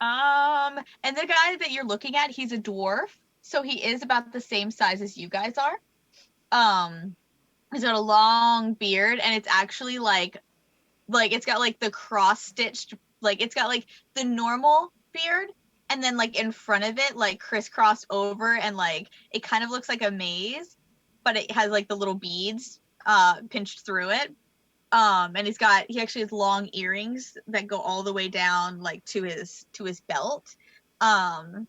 And the guy that you're looking at, he's a dwarf, so he is about the same size as you guys are. He's got a long beard, and it's actually like it's got like the cross-stitched, like it's got like the normal beard, and then like in front of it, like crisscrossed over, and like it kind of looks like a maze, but it has like the little beads pinched through it. And he actually has long earrings that go all the way down like to his belt. And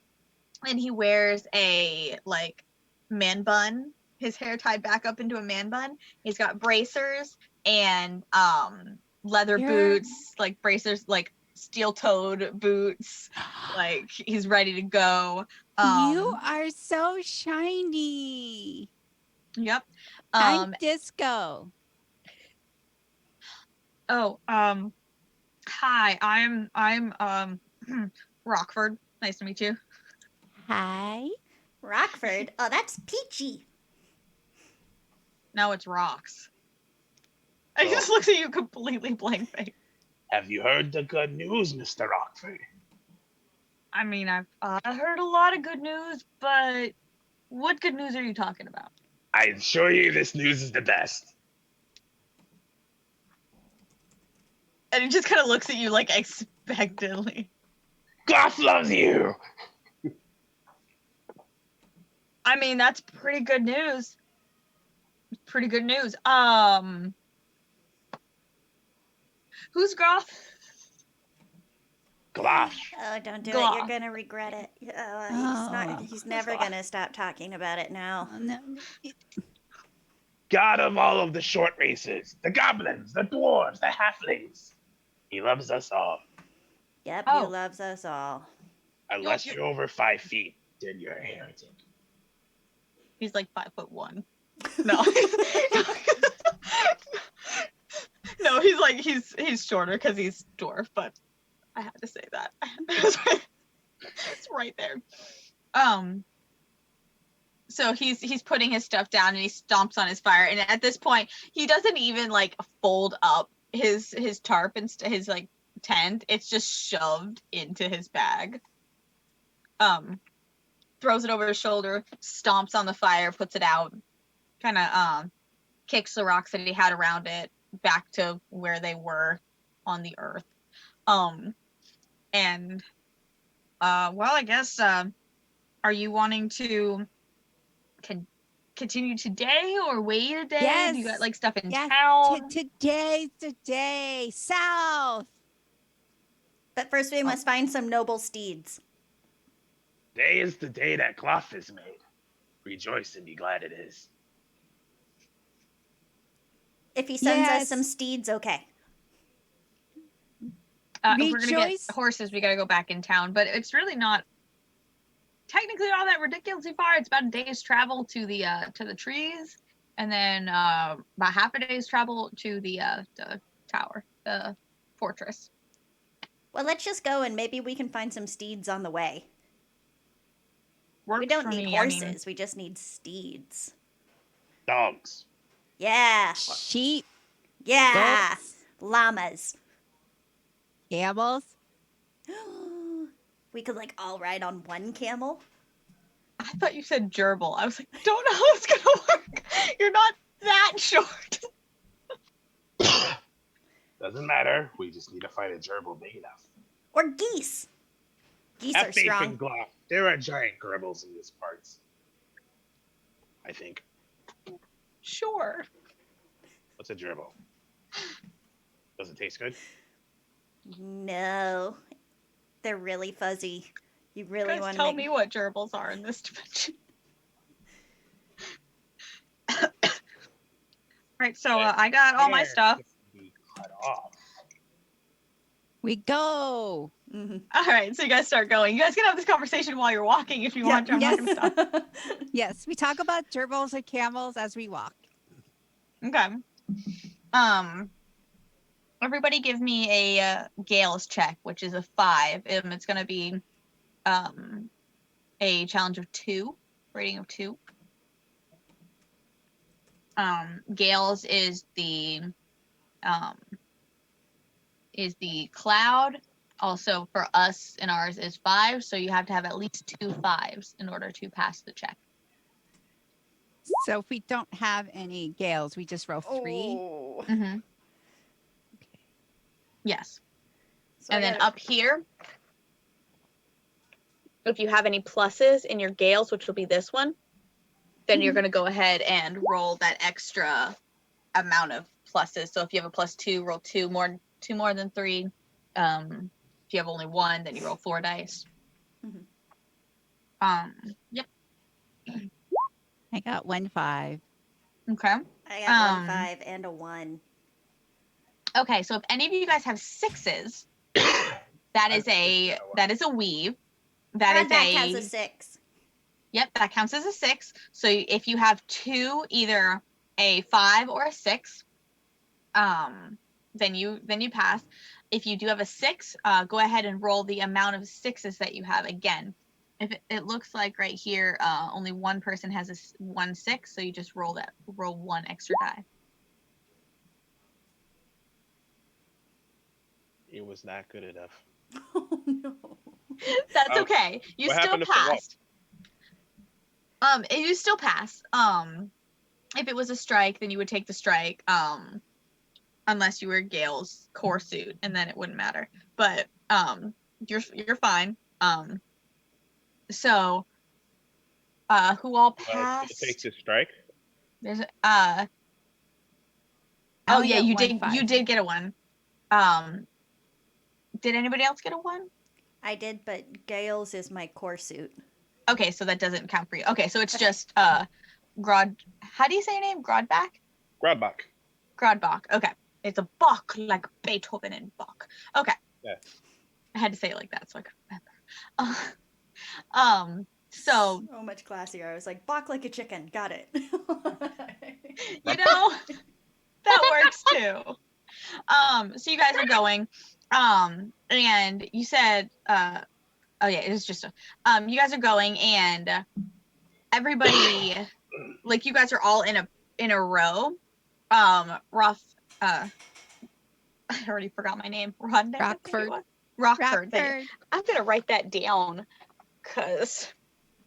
he wears a like man bun, his hair tied back up into a man bun. He's got bracers and leather boots, like bracers, like steel-toed boots. Like he's ready to go. You are so shiny. Yep. I'm Disco. Oh, hi, I'm Rockford. Nice to meet you. Hi. Rockford. Oh, that's Peachy. Now it's Rocks. I Oh. just looks at you completely blank face. Have you heard the good news, Mr. Rockford? I mean, I've heard a lot of good news, but what good news are you talking about? I assure you this news is the best. And he just kind of looks at you like expectantly. Goth loves you! I mean, that's pretty good news. Pretty good news. Who's Groth? Gloth. Oh, don't do it. Gloth. You're gonna regret it. Oh. He's never gonna stop talking about it now. Oh, no. God of all of the short races, the goblins, the dwarves, the halflings. He loves us all. Yep, Oh. he loves us all. Unless you're over 5 feet, then you're a heretic. He's like 5'1". No. No, he's shorter because he's dwarf, but I had to say that. It's right there. So he's putting his stuff down and he stomps on his fire, and at this point he doesn't even like fold up his tarp and his like tent. It's just shoved into his bag. Throws it over his shoulder, stomps on the fire, puts it out, kind of kicks the rocks that he had around it back to where they were on the earth. And well, I guess are you wanting to continue today or wait a day? Yes. Do you got like stuff in Yes. town? Today's the day. South. But first, we must find some noble steeds. Today is the day that cloth is made. Rejoice and be glad it is. If he sends Yes. us some steeds, okay. If we're gonna Rejoice. get horses, we gotta go back in town, but it's really not technically all that ridiculously far. It's about a day's travel to the trees, and then about half a day's travel to the tower, the fortress. Well, let's just go and maybe we can find some steeds on the way. Works We don't for need me, I mean, horses. We just need steeds. Dogs. Yeah. Sheep. Yeah. Goats. Llamas. Camels. We could like all ride on one camel. I thought you said gerbil. I was like, don't know how it's gonna work. You're not that short. Doesn't matter. We just need to find a gerbil big enough. Or geese. Geese Have are faith in strong. Gloth. There are giant gerbils in these parts. I think. Sure. What's a gerbil? Does it taste good? No. They're really fuzzy. You really Guys, want to tell me what gerbils are in this dimension. Right, so I got all my Hair stuff. can be cut off. We go. Mm-hmm. All right, so you guys start going. You guys can have this conversation while you're walking if you want to. I'm not gonna stop. Yes, we talk about gerbils and camels as we walk. Okay. Everybody give me a Gales check, which is a 5. It's gonna be a challenge of 2, rating of 2. Gales is the is the cloud. Also for us and ours is 5, so you have to have at least 2 5s in order to pass the check. So if we don't have any gales, we just roll 3. Oh. Mm-hmm. Yes. So And then up here, if you have any pluses in your gales, which will be this one, then you're going to go ahead and roll that extra amount of pluses. So if you have a +2, roll 2 more than 3. If you have only 1, then you roll 4 dice. Yep. I got 1 5. Okay. I got 1 5 and a 1. Okay, so if any of you guys have 6s, that is a weave. That has a 6. Yep, that counts as a 6. So if you have 2, either a 5 or a 6, then you pass. If you do have a 6, go ahead and roll the amount of 6s that you have again. If it looks like right here, only one person has a 1 6, so you just roll 1 extra die. It was not good enough. Oh no. That's okay. You what still happened if it passed. You still pass. If it was a strike, then you would take the strike. Unless you were Gale's core suit, and then it wouldn't matter. But you're fine. So who all passed? Take the strike. There's I oh only yeah, got you 1 did 5. you did get a 1. Did anybody else get a 1? I did, but Gale's is my core suit. Okay, so that doesn't count for you. Okay, so it's just Grod. How do you say your name? Grodbach? Grodbach. Grodbach. Okay. It's a Bach, like Beethoven and Bach. Okay. Yeah. I had to say it like that so I could remember. So much classier. I was like, balk like a chicken. Got it. you know, that works too. So you guys are going, and you said, oh yeah, it was just, you guys are going, and everybody, like you guys are all in a row. I already forgot my name. Rockford. Rockford. I'm gonna write that down, cause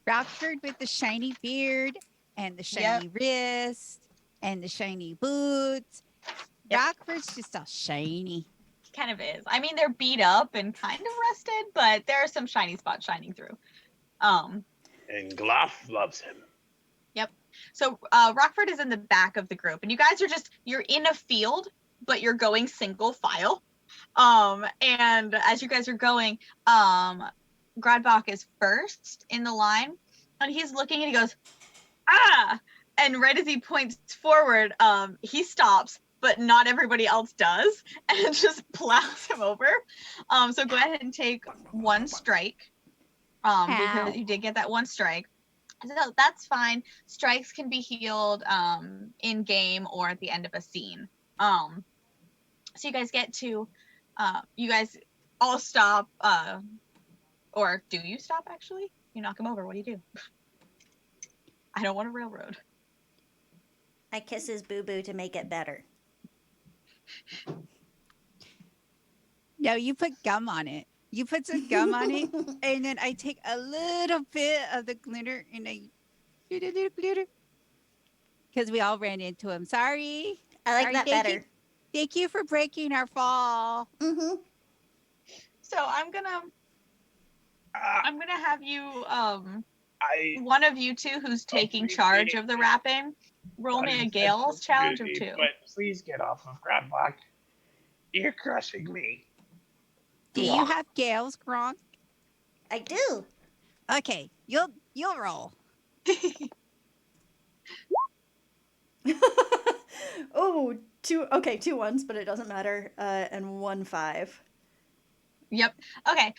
Rockford with the shiny beard and the shiny wrist and the shiny boots. Yep. Rockford's just all shiny. he kind of is. I mean, they're beat up and kind of rusted, but there are some shiny spots shining through. And Gloff loves him. Yep. So Rockford is in the back of the group, and you guys are you're in a field, but you're going single file. And as you guys are going, Grodbach is first in the line, and he's looking and he goes, ah! And right as he points forward, he stops, but not everybody else does, and just plows him over. So go ahead and take 1 strike, because you did get that 1 strike. So that's fine. Strikes can be healed in game or at the end of a scene. So you guys get to, you guys all stop, or do you stop actually? You knock him over, what do you do? I don't want a railroad. I kiss his boo-boo to make it better. No, you put gum on it. You put some gum on it, and then I take a little bit of the glitter and I glitter. Because we all ran into him. Sorry. I like Sorry, that better. Thank you for breaking our fall. Mm-hmm. So I'm gonna have you, one of you two who's taking charge of the wrapping, roll me a Gale's challenge of 2. But please get off of Grodbach. You're crushing me. Do you have Gales, Gronk? I do. Okay, you'll roll. Oh, 2 1s, but it doesn't matter. And 1 5. Yep. Okay.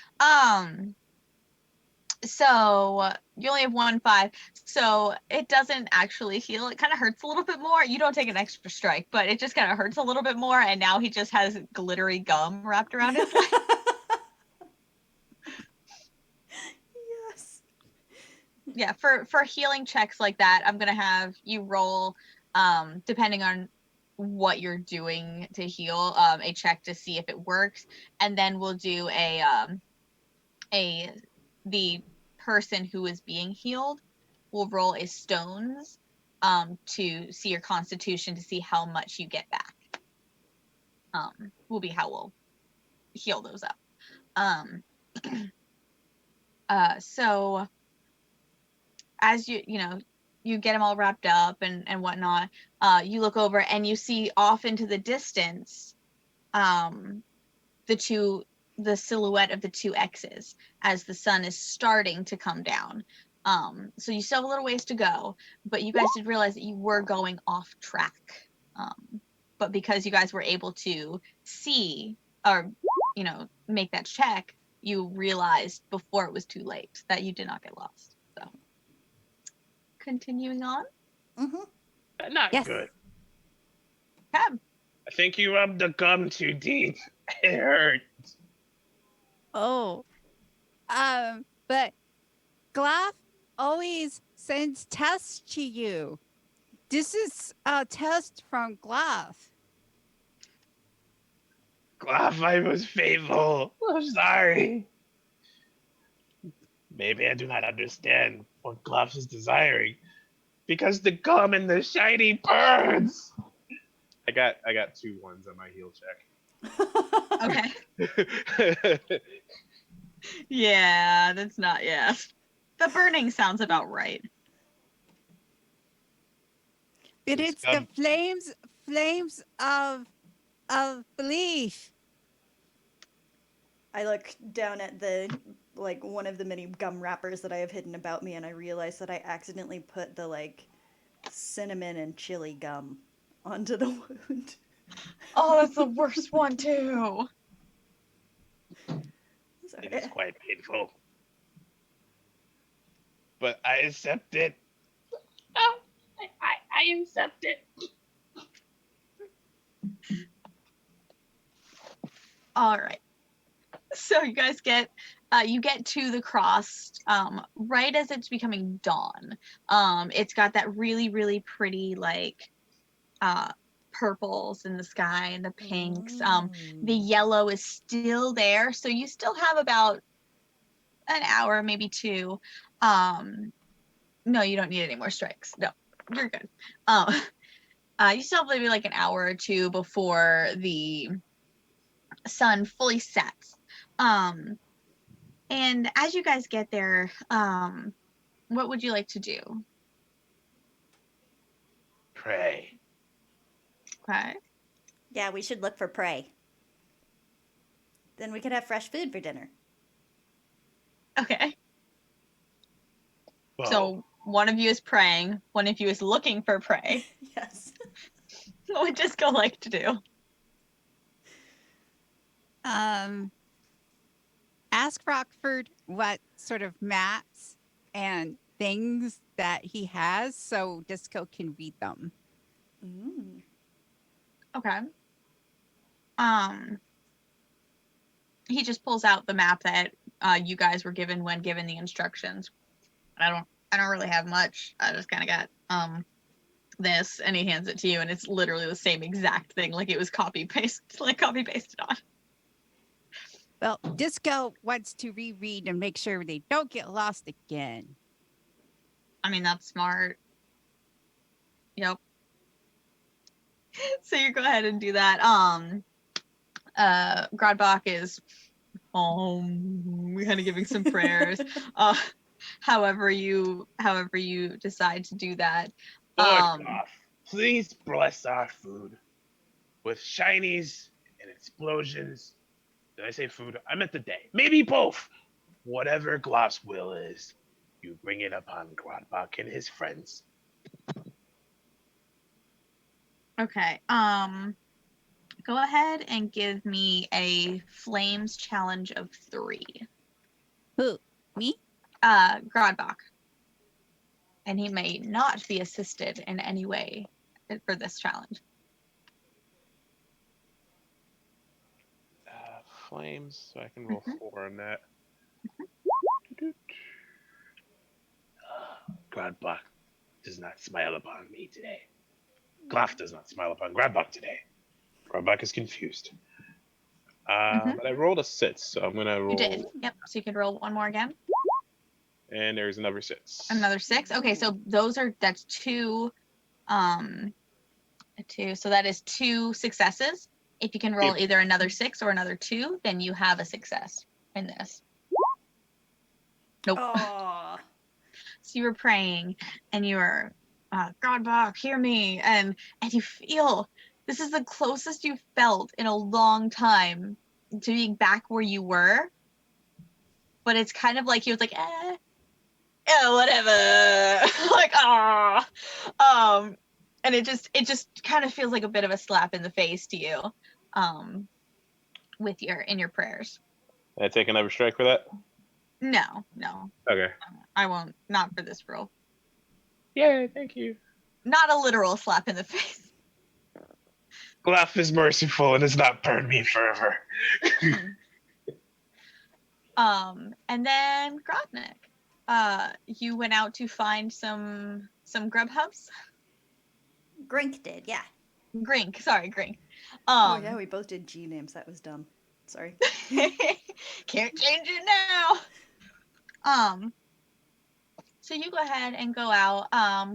So you only have 1 5, so it doesn't actually heal. It kind of hurts a little bit more. You don't take an extra strike, but it just kind of hurts a little bit more. And now he just has glittery gum wrapped around his leg. Yes. Yeah. For healing checks like that, I'm gonna have you roll, depending on what you're doing to heal, a check to see if it works, and then we'll do the person who is being healed will roll a stones to see your constitution to see how much you get back. Will be how we'll heal those up. So as you get them all wrapped up and whatnot, you look over and you see off into the distance the silhouette of the two X's as the sun is starting to come down. So you still have a little ways to go, but you guys did realize that you were going off track. But because you guys were able to see or make that check, you realized before it was too late that you did not get lost. So continuing on. Mm-hmm. Not Yes. good. Cab. I think you rubbed the gum too deep. It hurt. Oh. But Glaf always sends tests to you. This is a test from Glaf. Glove, I was faithful. I'm sorry. Maybe I do not understand what Glove is desiring. Because the gum and the shiny birds. I got 2 ones on my heal Okay. check. Yeah, that's not. Yeah, the burning sounds about right. But This it's the gum- flames of belief. I look down at one of the many gum wrappers that I have hidden about me, and I realize that I accidentally put the cinnamon and chili gum onto the wound. Oh, that's the worst one too. Sorry. It is quite painful. But I accept it. Oh, I accept it. All right. So you guys get to the cross right as it's becoming dawn. It's got that really, really pretty purples in the sky and the pinks. The yellow is still there, so you still have about an hour, maybe 2. No, you don't need any more strikes. No, you're good. You still have maybe like an hour or 2 before the sun fully sets. And as you guys get there, what would you like to do? Pray. Okay. Yeah, we should look for prey. Then we could have fresh food for dinner. Okay. Whoa. So one of you is praying, one of you is looking for prey. Yes. What would Disco like to do? Ask Rockford what sort of maps and things that he has so Disco can read them. Mm. Okay. He just pulls out the map that you guys were given when given the instructions. I don't really have much. I just kind of got this, and he hands it to you, and it's literally the same exact thing, like it was copy pasted on. Well, Disco wants to reread and make sure they don't get lost again. I mean, that's smart. Yep. So you go ahead and do that. Grodbach is kind of giving some prayers. However you decide to do that. Lord Goth, please bless our food with shinies and explosions. Did I say food? I meant the day. Maybe both. Whatever Gloff's will is, you bring it upon Grodbach and his friends. Okay. Go ahead and give me a flames challenge of 3. Who? Me? Grodbach. And he may not be assisted in any way for this challenge. Flames, so I can roll 4 on that. Grodbach does not smile upon me today. Glaf does not smile upon Grabbuck today. Grabbuck is confused. But I rolled a 6, so I'm gonna roll. You did. Yep. So you could roll one more again. And there's another 6. Another 6. Okay, so that's 2. 2. So that is 2 successes. If you can roll either another 6 or another 2, then you have a success in this. Nope. Oh. So you were praying, and you were, Godbach, hear me, and you feel this is the closest you've felt in a long time to being back where you were. But it's kind of like he was like, whatever, like and it just kind of feels like a bit of a slap in the face to you, with your prayers. Can I take another strike for that? No, Okay. I won't. Not for this roll. Yay, thank you. Not a literal slap in the face. Glaf is merciful and does not burn me forever. And then Grodnik, you went out to find some grub hubs. Grink did, yeah. Grink. Oh yeah, we both did G names. That was dumb. Sorry. Can't change it now. So you go ahead and go out.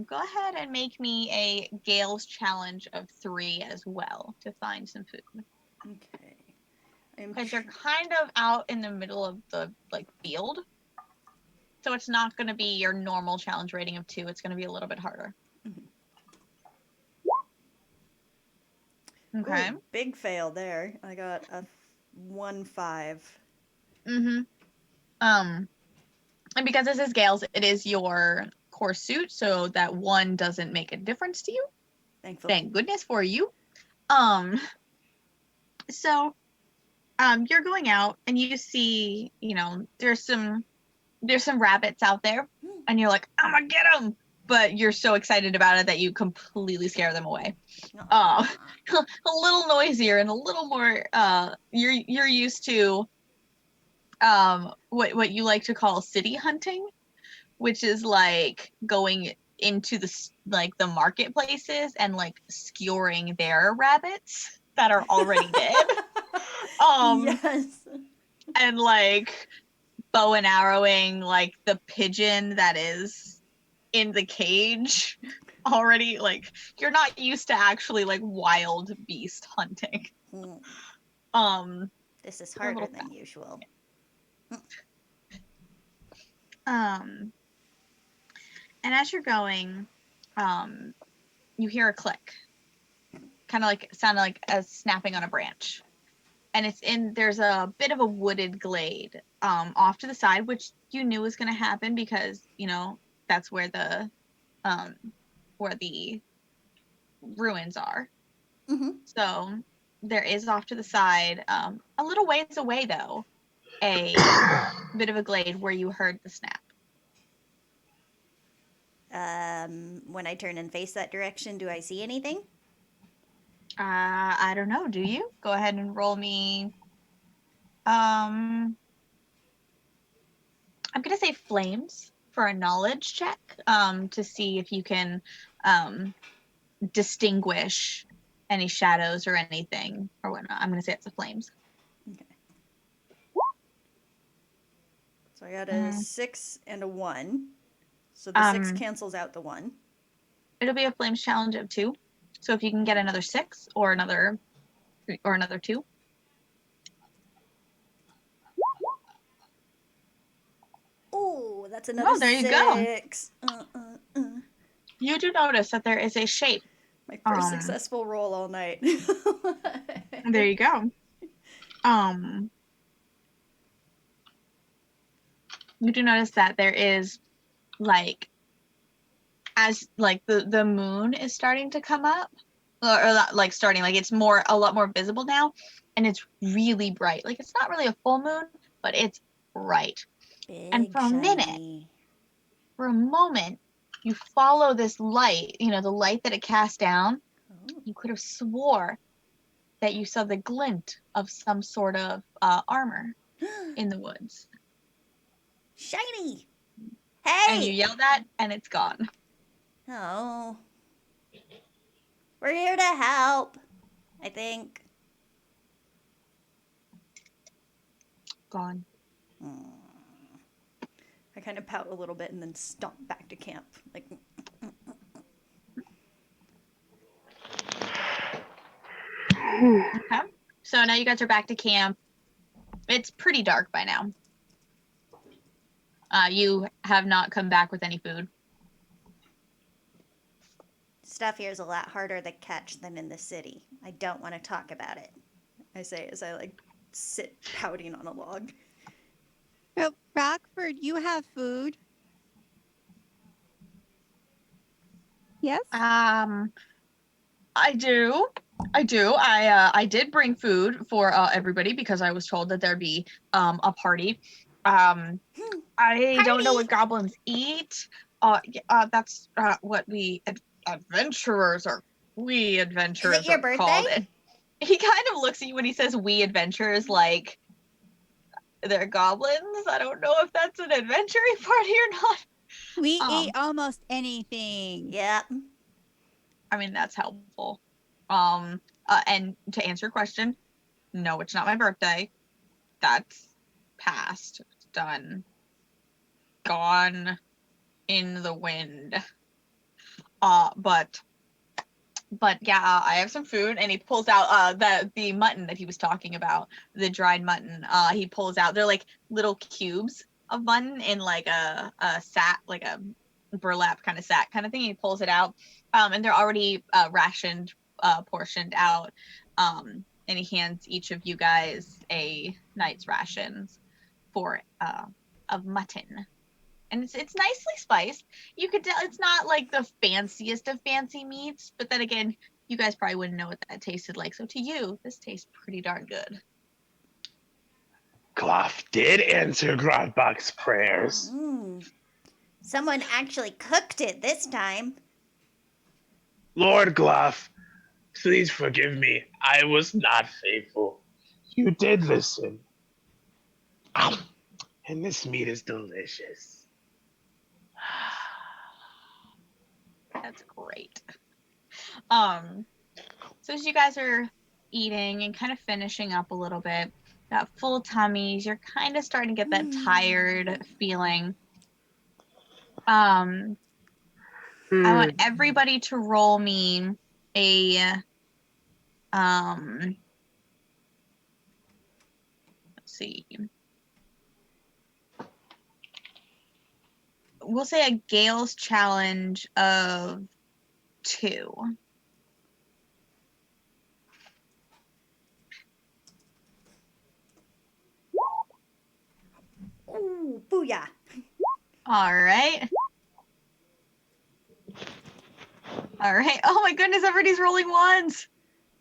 Go ahead and make me a Gale's challenge of 3 as well to find some food. Okay. Because you're kind of out in the middle of the field. So it's not going to be your normal challenge rating of 2. It's going to be a little bit harder. Mm-hmm. Okay. Ooh, big fail there. I got a 1-5. Mm-hmm. And because this is Gale's, it is your core suit, so that 1 doesn't make a difference to you. Thankfully. Thank goodness for you. So you're going out and you see, there's some rabbits out there, and you're like, I'm gonna get them, but you're so excited about it that you completely scare them away. A little noisier and a little more. You're used to what you like to call city hunting, which is like going into the marketplaces and skewering their rabbits that are already dead. Yes. And bow and arrowing the pigeon that is in the cage already. You're not used to actually wild beast hunting. This is harder than usual. And as you're going, you hear a click, kind of sounded like a snapping on a branch. And there's a bit of a wooded glade off to the side, which you knew was going to happen because, that's where the ruins are. Mm-hmm. So there is off to the side, a little ways away though, a bit of a glade where you heard the snap. When I turn and face that direction, do I see anything? I don't know. Do you? Go ahead and roll me. I'm gonna say flames for a knowledge check, to see if you can distinguish any shadows or anything or whatnot. I'm gonna say it's the flames. Okay. So I got a 6 and a 1. So the 6 cancels out the 1. It'll be a flames challenge of 2. So if you can get another 6 or another 2. Oh, that's another there you 6. go. You do notice that there is a shape. My first successful roll all night. There you go. You do notice that there is as the moon is starting to come up, or starting, it's a lot more visible now, and it's really bright. It's not really a full moon, but it's bright. Big, and for shiny. a moment, you follow this light, the light that it cast down. Oh. You could have swore that you saw the glint of some sort of armor in the woods. Shiny! Hey! And you yell that, and it's gone. Oh. We're here to help, I think. Gone. I kind of pout a little bit and then stomp back to camp. Like, Okay. So now you guys are back to camp. It's pretty dark by now. You have not come back with any food. stuff here is a lot harder to catch than in the city. I don't want to talk about it. I say as I like sit pouting on a log. So, Rockford, you have food? Yes? I do. I did bring food for everybody because I was told that there'd be a party. I don't know what goblins eat. That's what we adventurers are. We adventurers Is it your are birthday? called. And he kind of looks at you when he says "we adventurers" like they're goblins. I don't know if that's an adventuring party or not. We eat almost anything. Yeah. I mean, that's helpful. And to answer your question, no, it's not my birthday. That's past, done, gone in the wind. But yeah, I have some food, and he pulls out the mutton that he was talking about, the dried mutton. He pulls out, they're like little cubes of mutton in like a sack, like a burlap kind of sack kind of thing. He pulls it out, and they're already rationed, portioned out. And he hands each of you guys a night's rations for of mutton. And it's nicely spiced. You could tell it's not like the fanciest of fancy meats, but then again, you guys probably wouldn't know what that tasted like. So to you, this tastes pretty darn good. Gloff did answer Grotbach's prayers. Someone actually cooked it this time. Lord Gloff, please forgive me. I was not faithful. You did listen. And this meat is delicious. That's great. So as you guys are eating and kind of finishing up a little bit, got full tummies, you're kind of starting to get that tired feeling. I want everybody to roll me a let's see. We'll say a Gale's challenge of 2. Ooh, booyah. All right. Oh my goodness, everybody's rolling ones.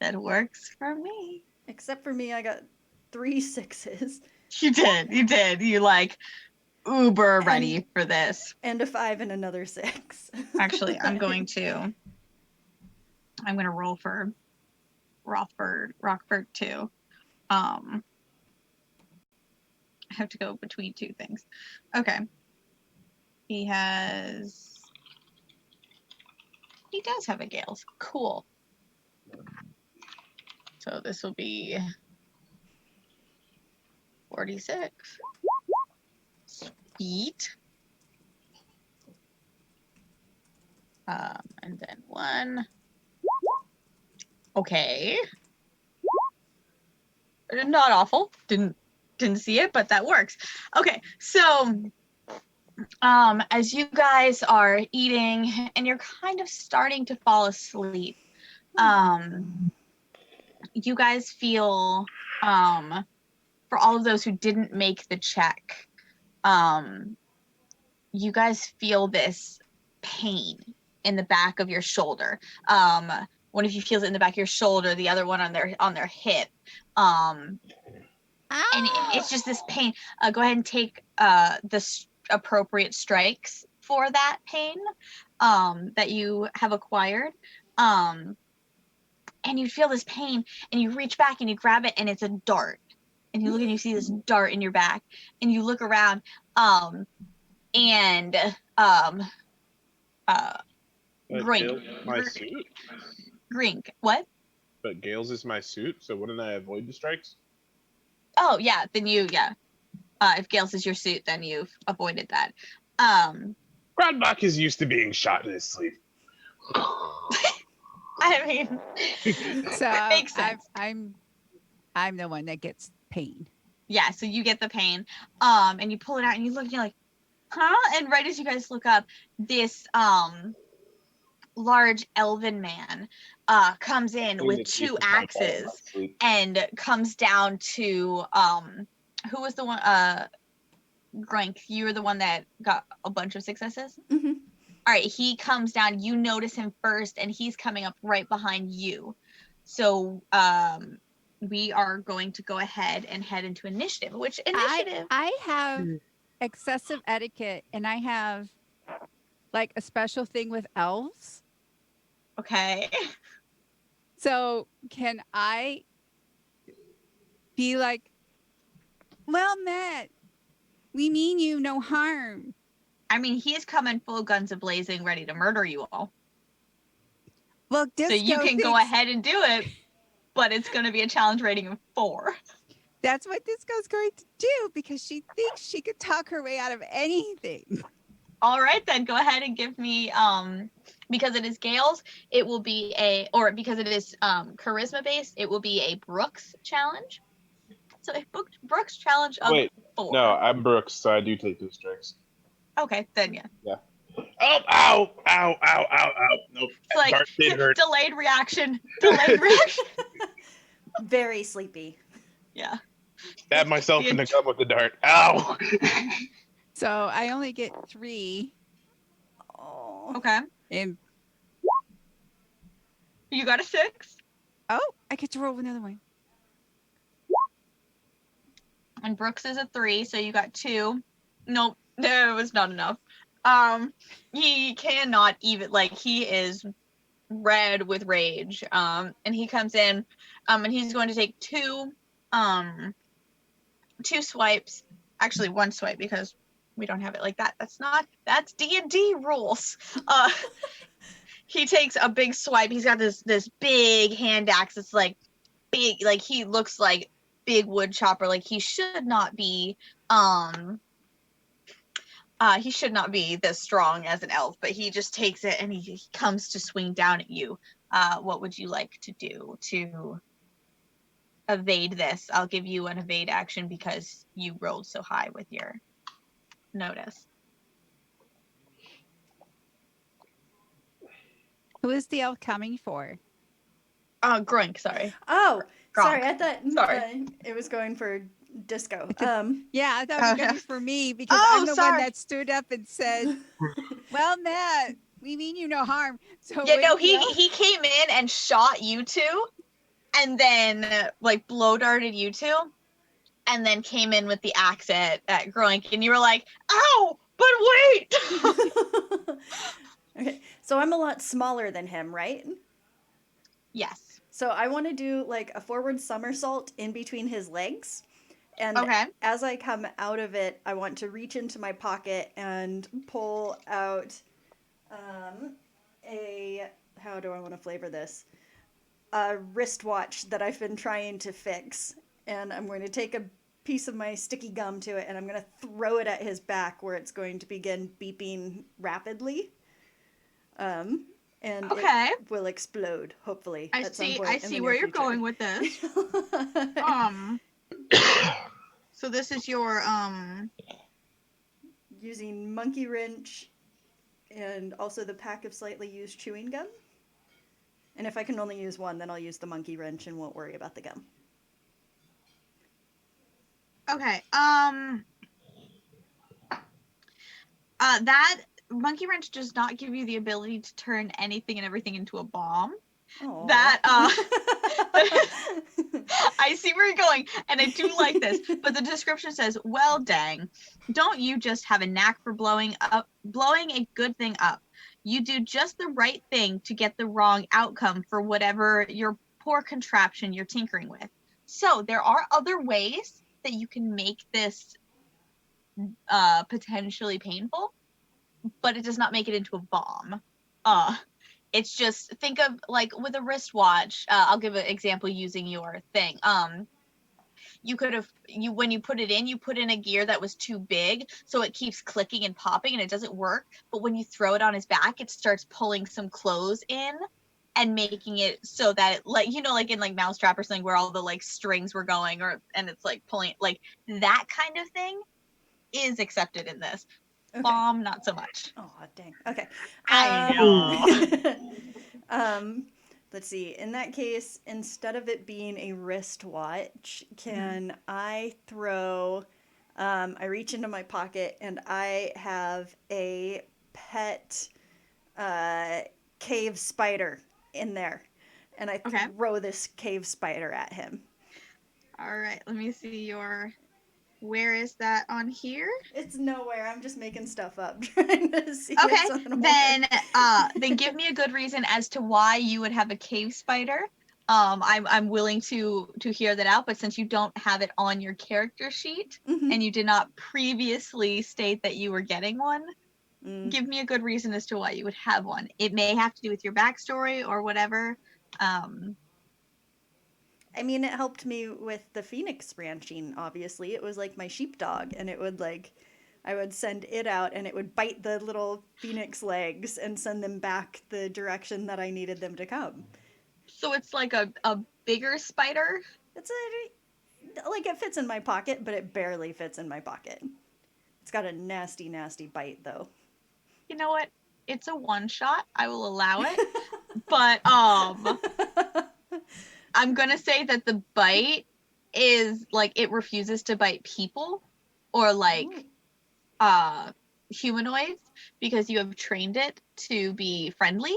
That works for me. Except for me, I got 3 6s. You did. You like uber ready for this. And a 5 and another 6. Actually, I'm going to roll for Rockford too. I have to go between 2 things. Okay. He does have a Gale's. Cool. So this will be 46. Sweet. And then 1. Okay. Not awful. Didn't see it, but that works. Okay, so as you guys are eating and you're kind of starting to fall asleep, you guys feel, for all of those who didn't make the check, you guys feel this pain in the back of your shoulder. One of you feels it in the back of your shoulder, the other one on their hip. And it's just this pain. Go ahead and take the appropriate strikes for that pain that you have acquired. And you feel this pain, and you reach back and you grab it, and it's a dart. And you look and you see this dart in your back, and you look around, Brink, my suit? Grink. What? But Gales is my suit, so wouldn't I avoid the strikes? Oh, yeah. Then if Gales is your suit, then you've avoided that. Grodbach is used to being shot in his sleep. I mean, So makes sense. I'm the one that gets pain. Yeah, so you get the pain. And you pull it out and you look and you're like, huh? And right as you guys look up, this large elven man comes in Doing with the 2 Jason Tom Paul in my axes sleep. and comes down to who was the one Grank, you were the one that got a bunch of successes? Mm-hmm. All right, he comes down, you notice him first, and he's coming up right behind you. So we are going to go ahead and head into initiative, which initiative? I have excessive etiquette, and I have like a special thing with elves. Okay. So can I be like, well, Matt, we mean you no harm. I mean, he's coming full guns a-blazing, ready to murder you all. Well, So you can go ahead and do it, but it's going to be a challenge rating of 4. That's what Disco's going to do because she thinks she could talk her way out of anything. All right, then go ahead and give me, because it is Gales, it will be because it is charisma based, it will be a Brooks challenge. So a Brooks challenge of Wait, 4. no, I'm Brooks, so I do take the strikes. Okay, then yeah. Oh, ow, ow, ow, ow, ow. Nope. It's like Dart did hurt. delayed reaction. Very sleepy. Yeah. Stab myself in the gut with the dart. Ow! So I only get 3. Oh. Okay. And You got a 6. oh, I get to roll another one. And Brooks is a 3, so you got 2. Nope, there was not enough. He cannot even, he is red with rage. And he comes in, and he's going to take 2 swipes. Actually, 1 swipe because we don't have it like that. That's D&D rules. He takes a big swipe. He's got this big hand axe. It's big, he looks like big wood chopper. He should not be this strong as an elf, but he just takes it and he comes to swing down at you. What would you like to do to evade this? I'll give you an evade action because you rolled so high with your notice. Who is the elf coming for? Grunk, sorry. Oh, Gronk. sorry. I thought Sorry. it was going for Disco. Yeah, I thought it was going to be for me because Oh, I'm the one sorry. that stood up and said, well, Matt, we mean you no harm. So Yeah, no, wouldn't the elf- he came in and shot you 2, and then blow darted you 2, and then came in with the axe at Groink, and you were like, ow, but wait. Okay, so I'm a lot smaller than him, right? Yes. So I want to do a forward somersault in between his legs. And Okay. as I come out of it, I want to reach into my pocket and pull out how do I want to flavor this? A wristwatch that I've been trying to fix. And I'm going to take a piece of my sticky gum to it and I'm going to throw it at his back where it's going to begin beeping rapidly. And Okay. it will explode, hopefully. I at some see. point I in the see near where you're future. going with this. So this is your Using monkey wrench and also the pack of slightly used chewing gum. And if I can only use one, then I'll use the monkey wrench and won't worry about the gum. Okay. That monkey wrench does not give you the ability to turn anything and everything into a bomb. Aw. That I see where you're going, and I do like this. But the description says, "Well, dang, don't you just have a knack for blowing a good thing up? You do just the right thing to get the wrong outcome for whatever your poor contraption you're tinkering with. So there are other ways that you can make this potentially painful, but it does not make it into a bomb. It's just, think of like with a wristwatch. I'll give an example using your thing. You could have when you put it in, you put in a gear that was too big, so it keeps clicking and popping and it doesn't work. But when you throw it on his back, it starts pulling some clothes in and making it so that like like in like Mousetrap or something where all the like strings were going and it's like pulling like that kind of thing is accepted in this. Okay. Bomb, not so much. Oh, dang. Okay. I know. Let's see. In that case, instead of it being a wristwatch, can I throw? I reach into my pocket and I have a pet cave spider in there, and I Okay. throw this cave spider at him. All right, let me see your. Where is that on here? It's nowhere. I'm just making stuff up, trying to see. if Okay, something will then work. then give me a good reason as to why you would have a cave spider. I'm willing to hear that out, but since you don't have it on your character sheet Mhm. and you did not previously state that you were getting one, Mm. give me a good reason as to why you would have one. It may have to do with your backstory or whatever. I mean, it helped me with the phoenix ranching, obviously. It was like my sheepdog, and it would I would send it out, and it would bite the little phoenix legs and send them back the direction that I needed them to come. So it's like a bigger spider? It's like it fits in my pocket, but it barely fits in my pocket. It's got a nasty, nasty bite, though. You know what? It's a one shot. I will allow it. But I'm gonna say that the bite is like it refuses to bite people or like humanoids because you have trained it to be friendly.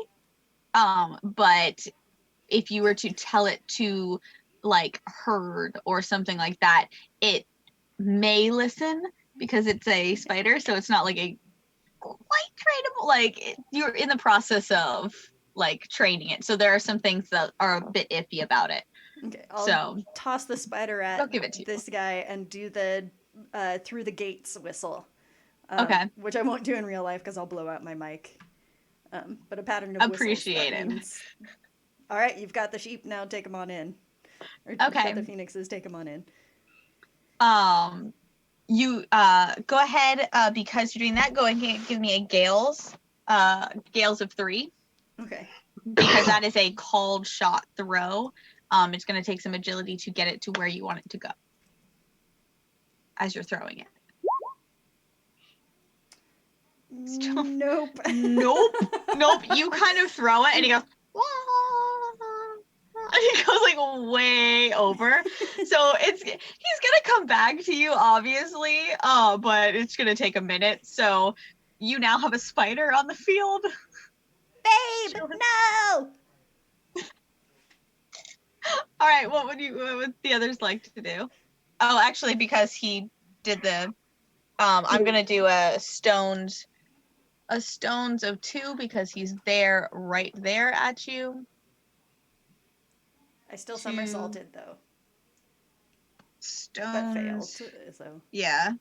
But if you were to tell it to like herd or something like that, it may listen because it's a spider, so it's not like a quite trainable. Like you're in the process of like training it, so there are some things that are a bit iffy about it. Okay, I'll So toss the spider I'll at give it to you. this guy and do the through the gates whistle. Okay. Which I won't do in real life because I'll blow out my mic. But a pattern of Appreciate whistles. it. Means, all right, you've got the sheep now. Take them on in. Or you've Okay. got the phoenixes. Take them on in. You go ahead because you're doing that. Go ahead and give me a Gales of 3 Okay. because that is a called shot throw. It's going to take some agility to get it to where you want it to go as you're throwing it. Nope. Nope. You kind of throw it and he goes, "Wah." And he goes like way over. So he's gonna come back to you, obviously, but it's gonna take a minute. So you now have a spider on the field. Babe, no! All right, what would the others like to do? Oh, actually, because he did the I'm gonna do a stones of 2 because he's there right there at you. I still 2 somersaulted, though. stones. But failed, so. Yeah.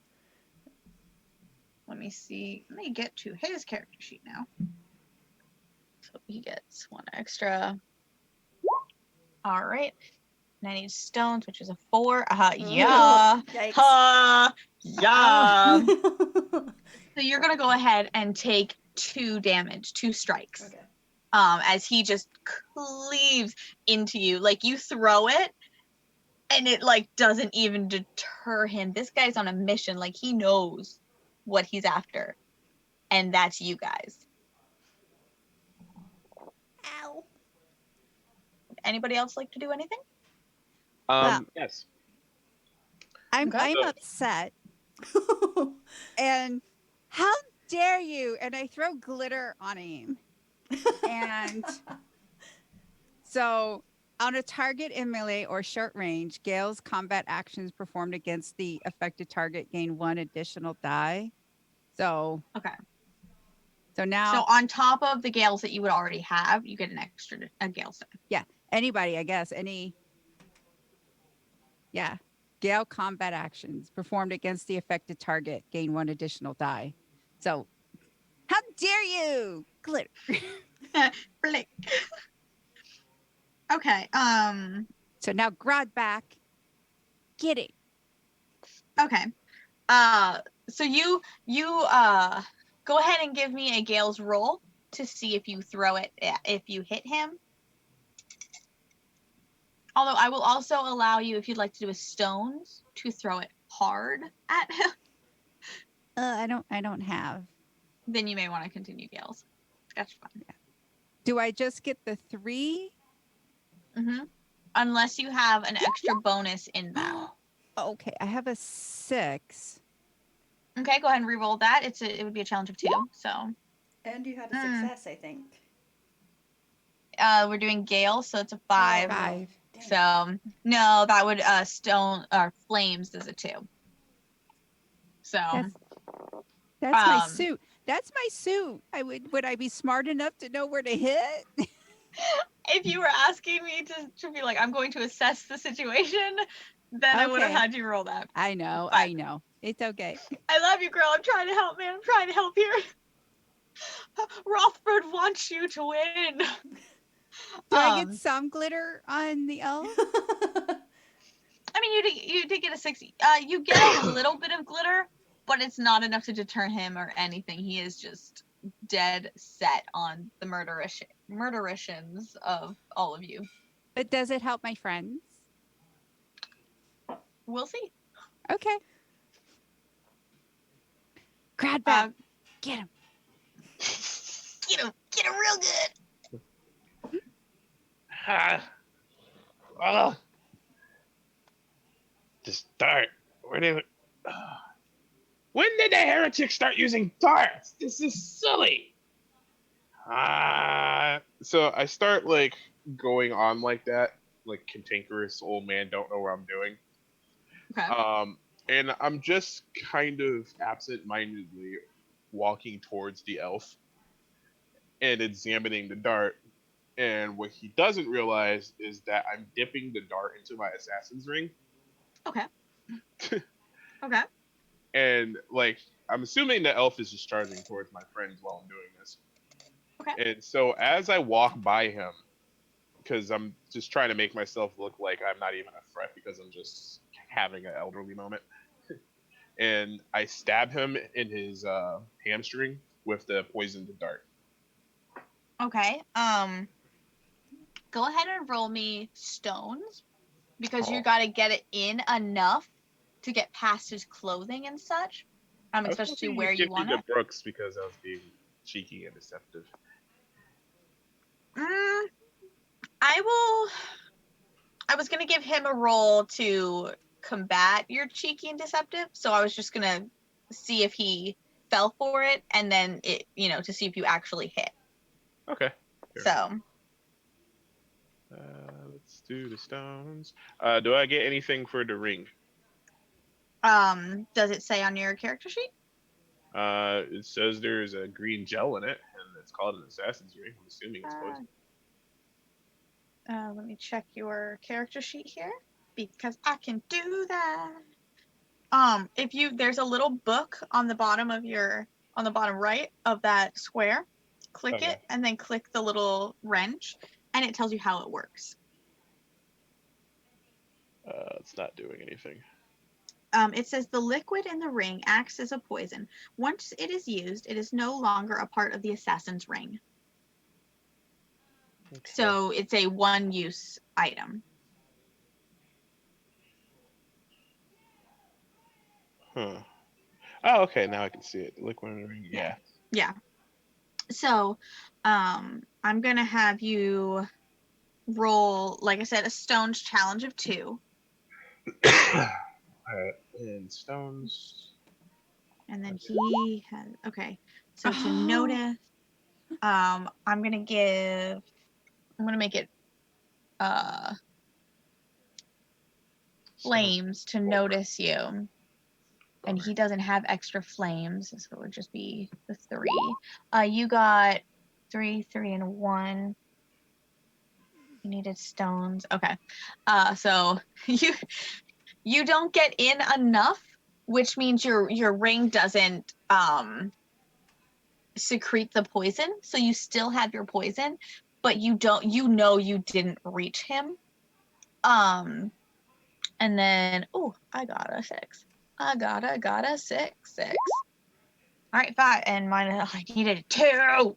Let me see. Let me get to his character sheet now. So he gets 1 extra. All right. And I need stones, which is a 4. Yeah. Yikes. Yeah. So you're gonna go ahead and take 2 damage, 2 strikes. Okay. As he just cleaves into you. Like you throw it and it like doesn't even deter him. This guy's on a mission. Like he knows what he's after. And that's you guys. Ow. Anybody else like to do anything? Well- Yes. I'm Okay. upset. And how dare you? And I throw glitter on him. And so on a target in melee or short range, Gale's combat actions performed against the affected target gain 1 additional die. So Okay. So now So on top of the gales that you would already have, you get a gale die. anybody, I guess, Gale combat actions performed against the affected target gain 1 additional die. So how dare you? Glitter. Flick. Okay. So now Grodd back. Get it. Okay. So you go ahead and give me a Gale's roll to see if you throw it, if you hit him. Although I will also allow you, if you'd like to do a stones, to throw it hard at him. I don't have. Then you may want to continue Gale's. That's fine. Do I just get the 3? Mm-hmm. Unless you have an extra bonus in that. Okay, I have a 6. Okay, go ahead and re-roll that. It would be a challenge of 2. So And you had a success, I think. we're doing Gale, so it's a 5. 5. Dang. So no, that would stone or flames is a 2. So That's my Um, suit. That's my suit. Would I be smart enough to know where to hit? if you were asking me to be like, I'm going to assess the situation, then I would have Okay. had you roll that. I know. But- I know. It's okay. I love you, girl. I'm trying to help, man. I'm trying to help here. Rothford wants you to win. Do I get some glitter on the elf? I mean, you did get a 6. You get a little bit of glitter, but it's not enough to deter him or anything. He is just dead set on the murderations of all of you. But does it help my friends? We'll see. Okay. Crowd back. Get him. Get him real good. Well, to start, when did the heretics start using darts? This is silly. So I start like going on like that, like cantankerous old man, don't know what I'm doing. Okay. And I'm just kind of absent-mindedly walking towards the elf and examining the dart. And what he doesn't realize is that I'm dipping the dart into my assassin's ring. Okay. Okay. And like I'm assuming the elf is just charging towards my friends while I'm doing this. Okay. And so as I walk by him, because I'm just trying to make myself look like I'm not even a threat because I'm just having an elderly moment. And I stab him in his hamstring with the poisoned dart. Okay. Go ahead and roll me stones because you Oh. got to get it in enough to get past his clothing and such. I was Especially hoping where you'd you give want me it. the Brooks because I was being cheeky and deceptive. I was gonna give him a roll to combat your cheeky and deceptive, so I was just gonna see if he fell for it, and then to see if you actually hit. Okay. Fair So enough. Let's do the stones. Do I get anything for the ring? does it say on your character sheet? It says there's a green gel in it, and it's called an assassin's ring. I'm assuming it's poison. Let me check your character sheet here because I can do that. There's a little book on the bottom right of that square. Click Okay. it and then click the little wrench, and it tells you how it works. It's not doing anything. It says the liquid in the ring acts as a poison. Once it is used, it is no longer a part of the assassin's ring. Okay. So it's a one-use item. Huh. Oh, okay. Now I can see it. Liquid in the ring. Yeah. Yeah. So, I'm gonna have you roll, like I said, a stones challenge of 2, And stones. and then he has. Okay. So to notice, I'm gonna make it flames to notice you. And he doesn't have extra flames, so it would just be the 3. You got 3, 3, and 1. You needed stones. Okay. So you don't get in enough, which means your ring doesn't secrete the poison, so you still have your poison, but you didn't reach him. And then I got a 6. I got a 6. All right, 5, and mine. I needed a 2.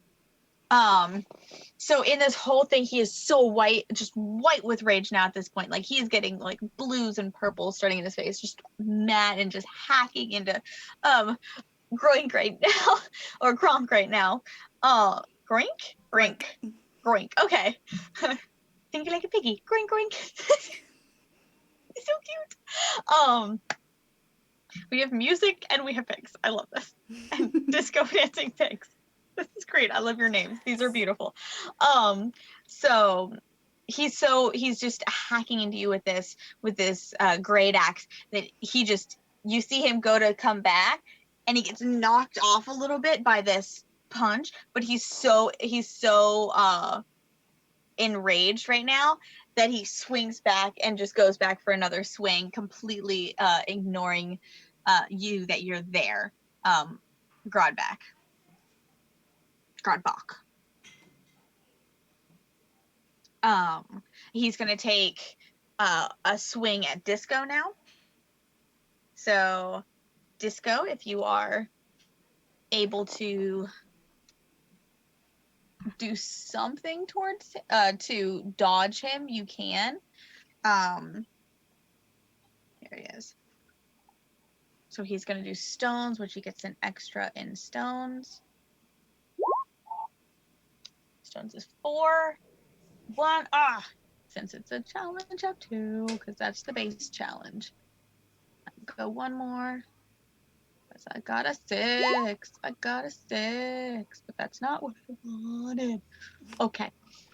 So in this whole thing, he is so white, just white with rage now at this point. Like, he's getting like blues and purples starting in his face, just mad and just hacking into Groink right now, or Gronk right now. Groink? Groink. Okay. Think like a piggy. Groink, groink. It's so cute. We have music and we have pigs. I love this. And disco dancing pigs. This is great. I love your names. These are beautiful. So he's just hacking into you with this great axe that you see him go to come back, and he gets knocked off a little bit by this punch, but he's so enraged right now that he swings back and just goes back for another swing, completely ignoring you, that you're there. Grodbach. He's gonna take a swing at Disco now. So, Disco, if you are able to do something towards to dodge him, you can. Here he is. So he's gonna do stones, which he gets an extra in stones. Stones is 4. 1. Since it's a challenge of 2, because that's the base challenge. Go one more. I got a 6. But that's not what I wanted. Okay.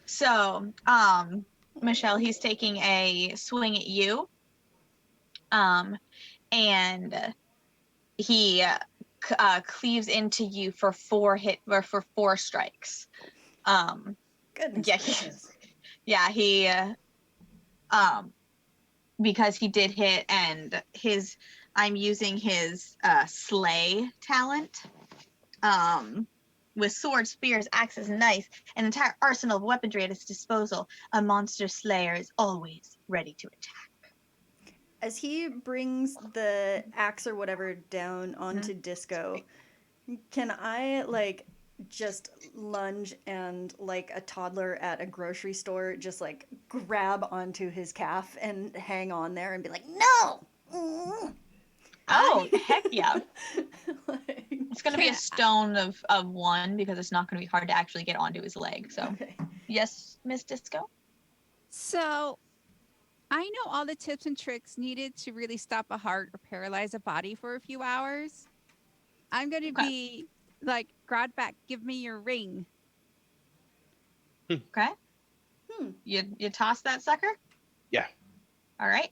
So, Michelle, he's taking a swing at you. And he cleaves into you for 4 strikes. Goodness. He because he did hit, and I'm using his slay talent. With swords, spears, axes, and knives, an entire arsenal of weaponry at his disposal, a monster slayer is always ready to attack. As he brings the axe or whatever down onto Disco, can I just lunge and, like a toddler at a grocery store, just grab onto his calf and hang on there and be like, no! Oh, heck yeah. It's going to be a stone of 1, because it's not going to be hard to actually get onto his leg. So, okay. Yes, Miss Disco? So, I know all the tips and tricks needed to really stop a heart or paralyze a body for a few hours. I'm going to be like, Grodbach, give me your ring. Okay. You toss that sucker? Yeah. All right.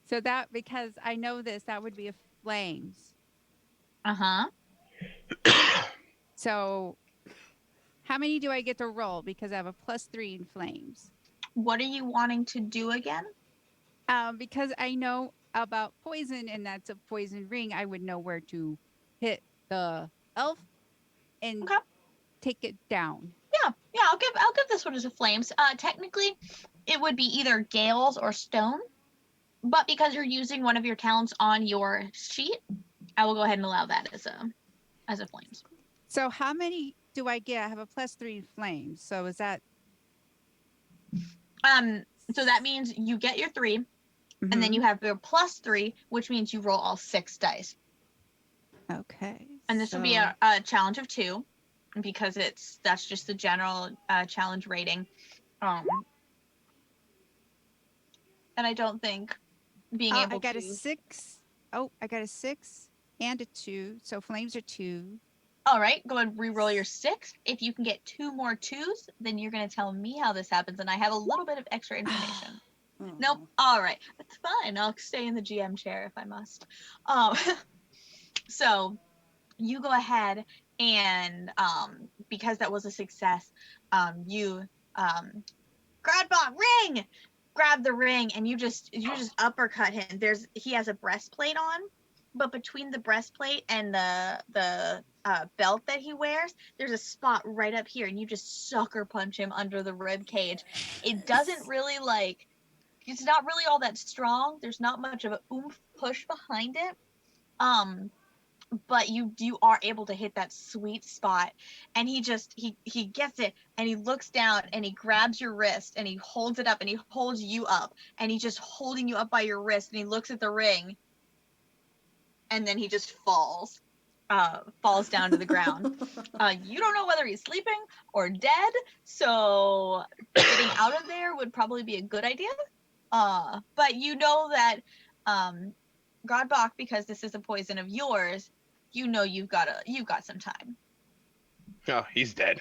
So that, because I know this, that would be a flames. Uh-huh. So how many do I get to roll? Because I have a +3 in flames. What are you wanting to do again? Because I know about poison, and that's a poison ring. I would know where to hit the elf and take it down. Yeah. I'll give this one as a flames. Technically, it would be either gales or stone, but because you're using one of your talents on your sheet, I will go ahead and allow that as a flames. So how many do I get? I have a +3 in flames. So is that? So that means you get your 3, and then you have your +3, which means you roll all 6 dice. Okay. And this would be a challenge of 2, because that's just the general challenge rating. And I don't think being able to. I got a 6. Oh, I got a 6 and a 2. So flames are 2. All right, go ahead and re-roll your 6. If you can get 2 more 2s, then you're going to tell me how this happens, and I have a little bit of extra information. Nope. All right, that's fine. I'll stay in the GM chair if I must. So you go ahead and because that was a success, you Grodbach, ring! Grab the ring, and you just uppercut him. He has a breastplate on, but between the breastplate and the belt that he wears, there's a spot right up here, and you just sucker punch him under the rib cage. It doesn't really like. It's not really all that strong. There's not much of a oomph push behind it. But you are able to hit that sweet spot, and he gets it, and he looks down and he grabs your wrist and he holds it up and he holds you up, and he's just holding you up by your wrist, and he looks at the ring, and then he just falls down to the ground. You don't know whether he's sleeping or dead, so getting out of there would probably be a good idea. But you know that Godbach, because this is a poison of yours, you know you've got some time. Oh, he's dead.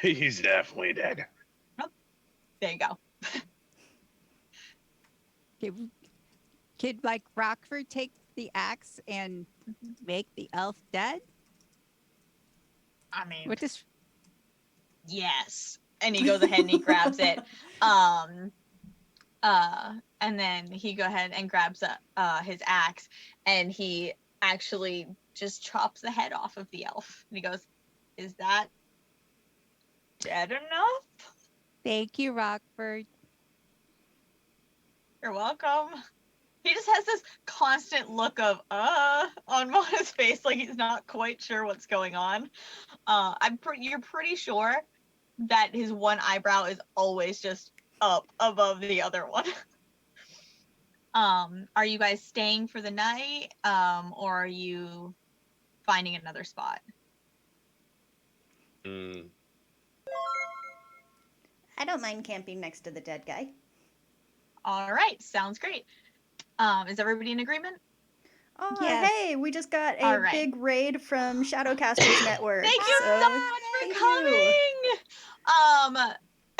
He's definitely dead. Oh, there you go. Could like Rockford take the axe and make the elf dead? I mean, What is? yes. And he goes ahead and he grabs it. And then he go ahead and grabs his axe, and he actually just chops the head off of the elf. And he goes, "Is that dead enough?" Thank you, Rockford. You're welcome. He just has this constant look of on his face, like he's not quite sure what's going on. You're pretty sure that his one eyebrow is always just up above the other one. Are you guys staying for the night, or are you finding another spot? I don't mind camping next to the dead guy. All right, sounds great. Is everybody in agreement? Oh, Yes. hey, we just got a All right. big raid from Shadowcasters Network. Thank you so so much for thank coming. you.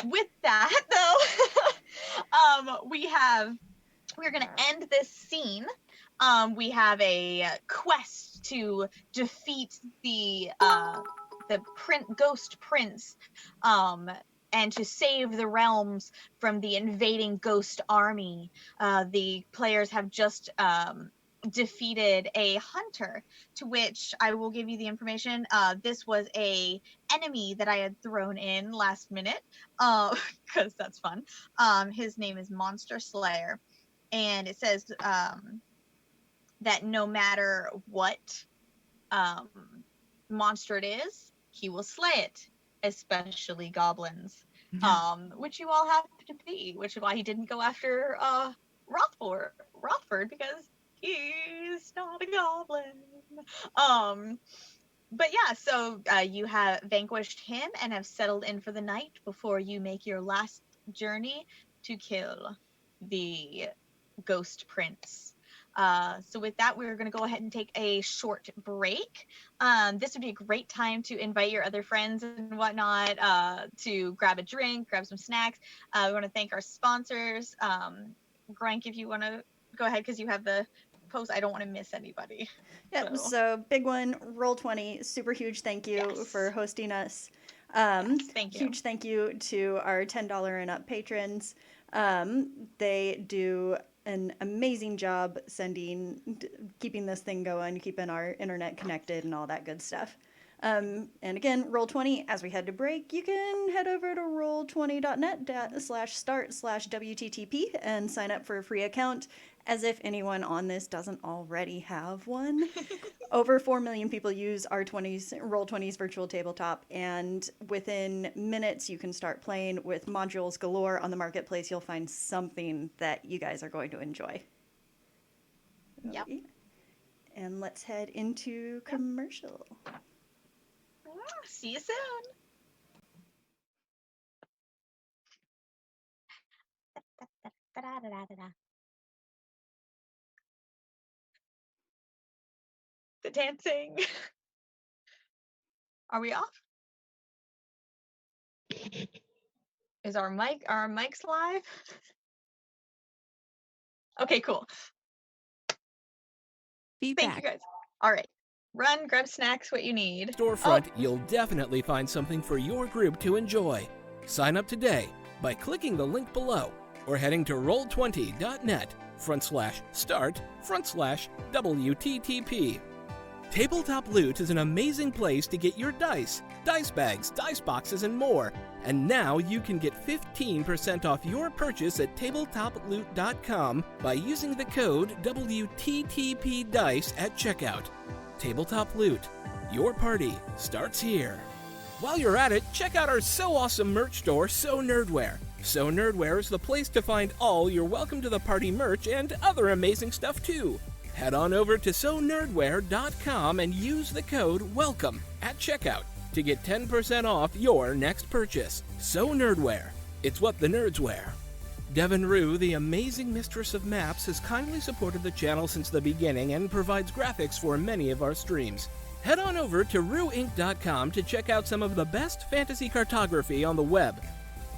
With that though, we're gonna end this scene. We have a quest to defeat the ghost prince, and to save the realms from the invading ghost army. The players have just defeated a hunter, to which I will give you the information. This was a enemy that I had thrown in last minute, because that's fun. His name is Monster Slayer, and it says that no matter what monster it is, he will slay it, especially goblins, which you all happen to be, which is why he didn't go after Rothford, because he's not a goblin. But yeah, so you have vanquished him and have settled in for the night before you make your last journey to kill the ghost prince. So with that, we're going to go ahead and take a short break. This would be a great time to invite your other friends and whatnot, to grab a drink, grab some snacks. We want to thank our sponsors. Grank, if you want to go ahead, because you have the post. I don't want to miss anybody. Yep, so big one, Roll20, super huge thank you Yes. for hosting us. Thank you. Huge thank you to our $10 and up patrons. They do an amazing job keeping this thing going, keeping our internet connected and all that good stuff. And again, Roll20, as we head to break, you can head over to roll20.net/start/WTTP and sign up for a free account, as if anyone on this doesn't already have one. Over 4 million people use our Roll20's virtual tabletop, and within minutes you can start playing with modules galore on the marketplace. You'll find something that you guys are going to enjoy. Yep. And let's head into commercial. See you soon. The dancing. Are we off? Is our mics live? Okay, cool. Feedback. Thank you guys. All right. Run, grab snacks, what you need. Storefront, you'll definitely find something for your group to enjoy. Sign up today by clicking the link below or heading to roll20.net tabletop.com/start/WTTP. Tabletop Loot is an amazing place to get your dice, dice bags, dice boxes, and more. And now you can get 15% off your purchase at tabletoploot.com by using the code WTTPDICE at checkout. Tabletop Loot. Your party starts here. While you're at it, check out our so awesome merch store, So Nerdware. So Nerdware is the place to find all your Welcome to the Party merch and other amazing stuff too. Head on over to sonerdware.com and use the code WELCOME at checkout to get 10% off your next purchase. So Nerdware. It's what the nerds wear. Devin Rue, the amazing mistress of maps, has kindly supported the channel since the beginning and provides graphics for many of our streams. Head on over to rueinc.com to check out some of the best fantasy cartography on the web.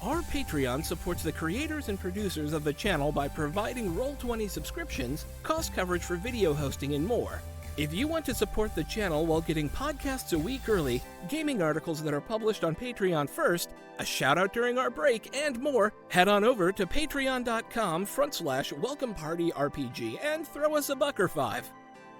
Our Patreon supports the creators and producers of the channel by providing Roll20 subscriptions, cost coverage for video hosting, and more. If you want to support the channel while getting podcasts a week early, gaming articles that are published on Patreon first, a shout out during our break, and more, head on over to patreon.com/welcomepartyrpg and throw us a buck or $5.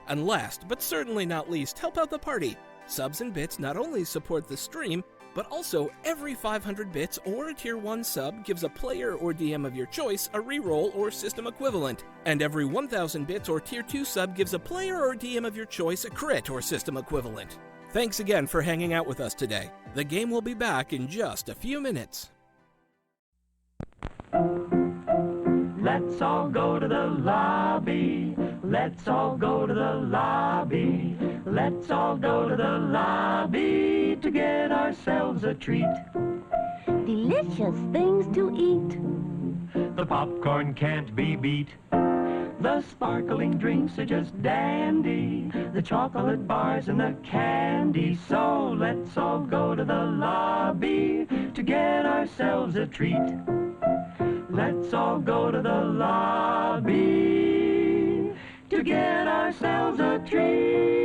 And last, but certainly not least, help out the party. Subs and bits not only support the stream, but also every 500 bits or a Tier 1 sub gives a player or DM of your choice a reroll or system equivalent, and every 1000 bits or Tier 2 sub gives a player or DM of your choice a crit or system equivalent. Thanks again for hanging out with us today. The game will be back in just a few minutes. Let's all go to the lobby. Let's all go to the lobby. Let's all go to the lobby to get ourselves a treat. Delicious things to eat. The popcorn can't be beat. The sparkling drinks are just dandy. The chocolate bars and the candy. So let's all go to the lobby to get ourselves a treat. Let's all go to the lobby to get ourselves a treat.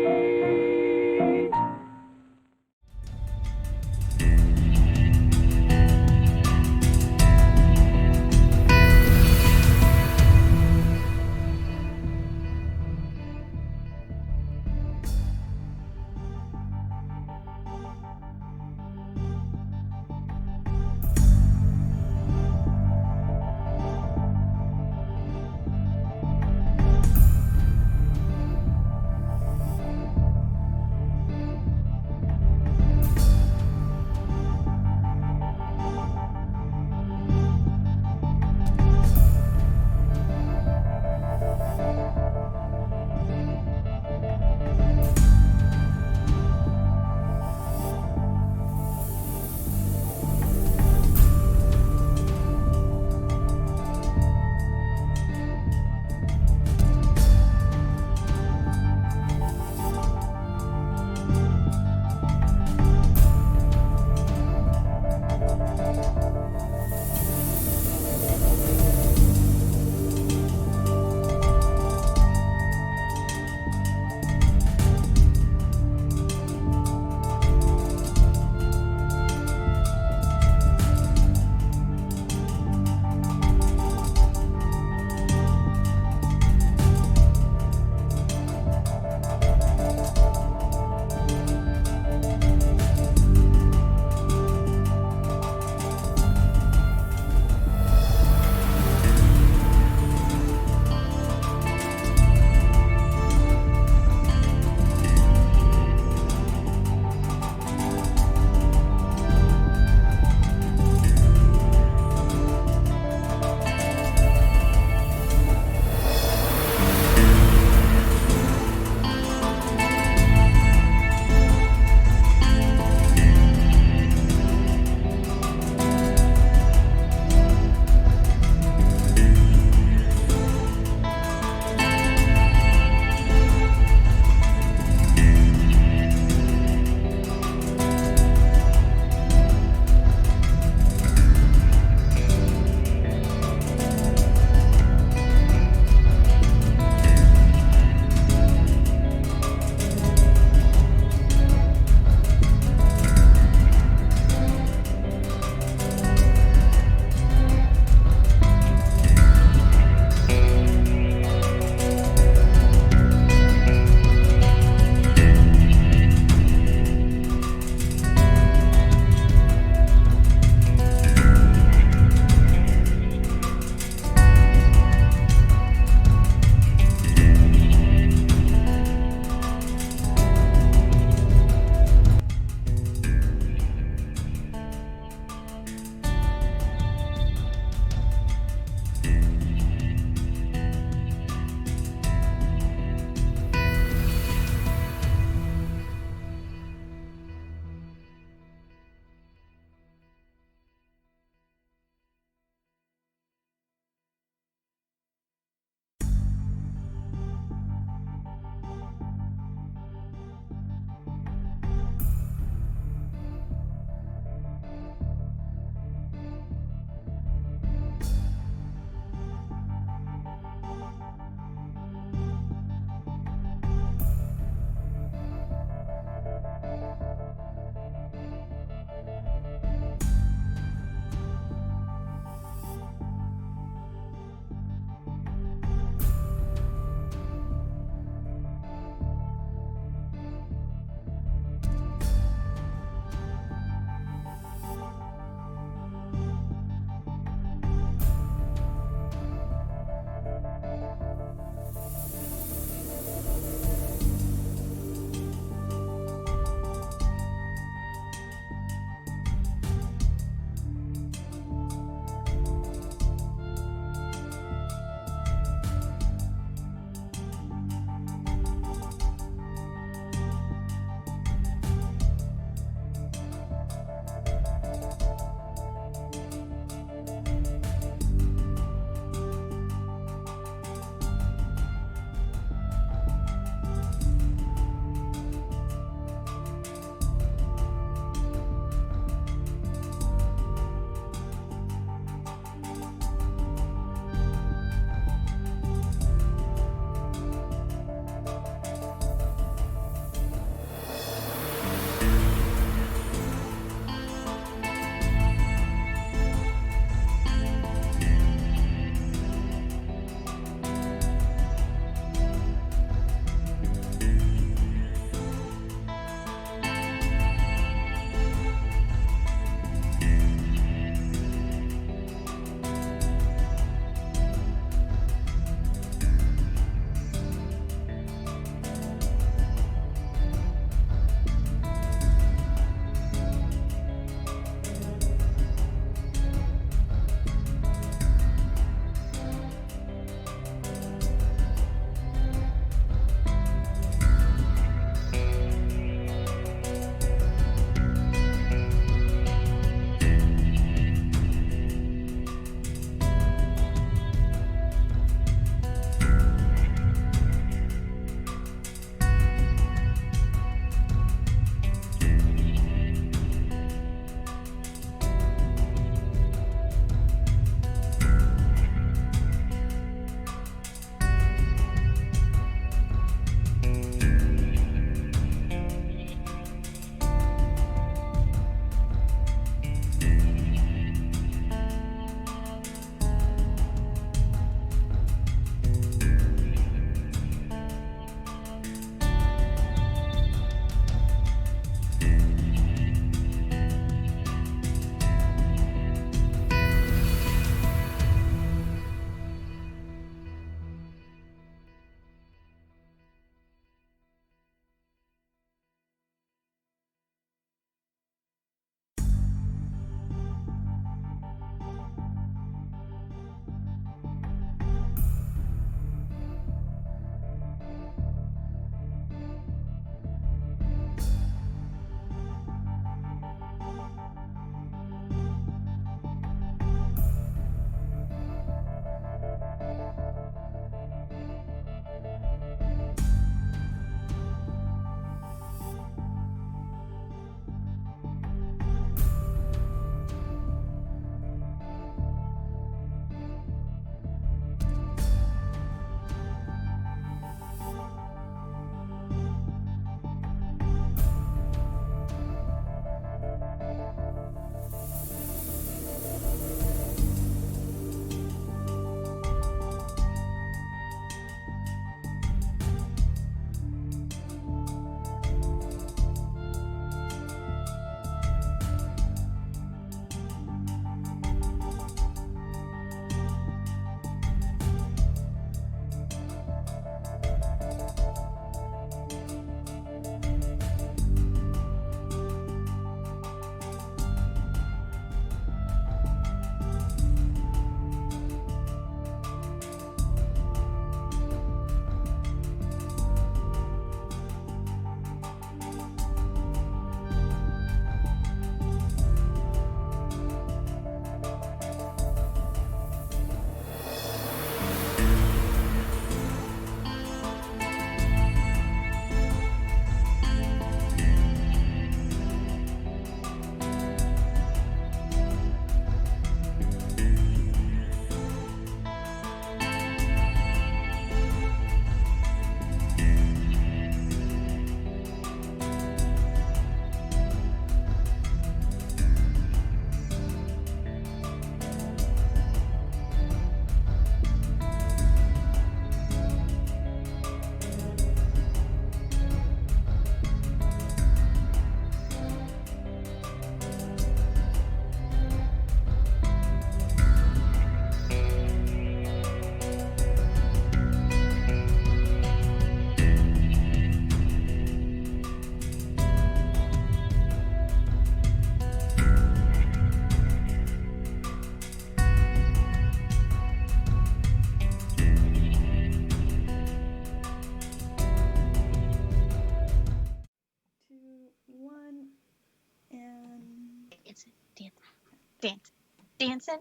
dancing,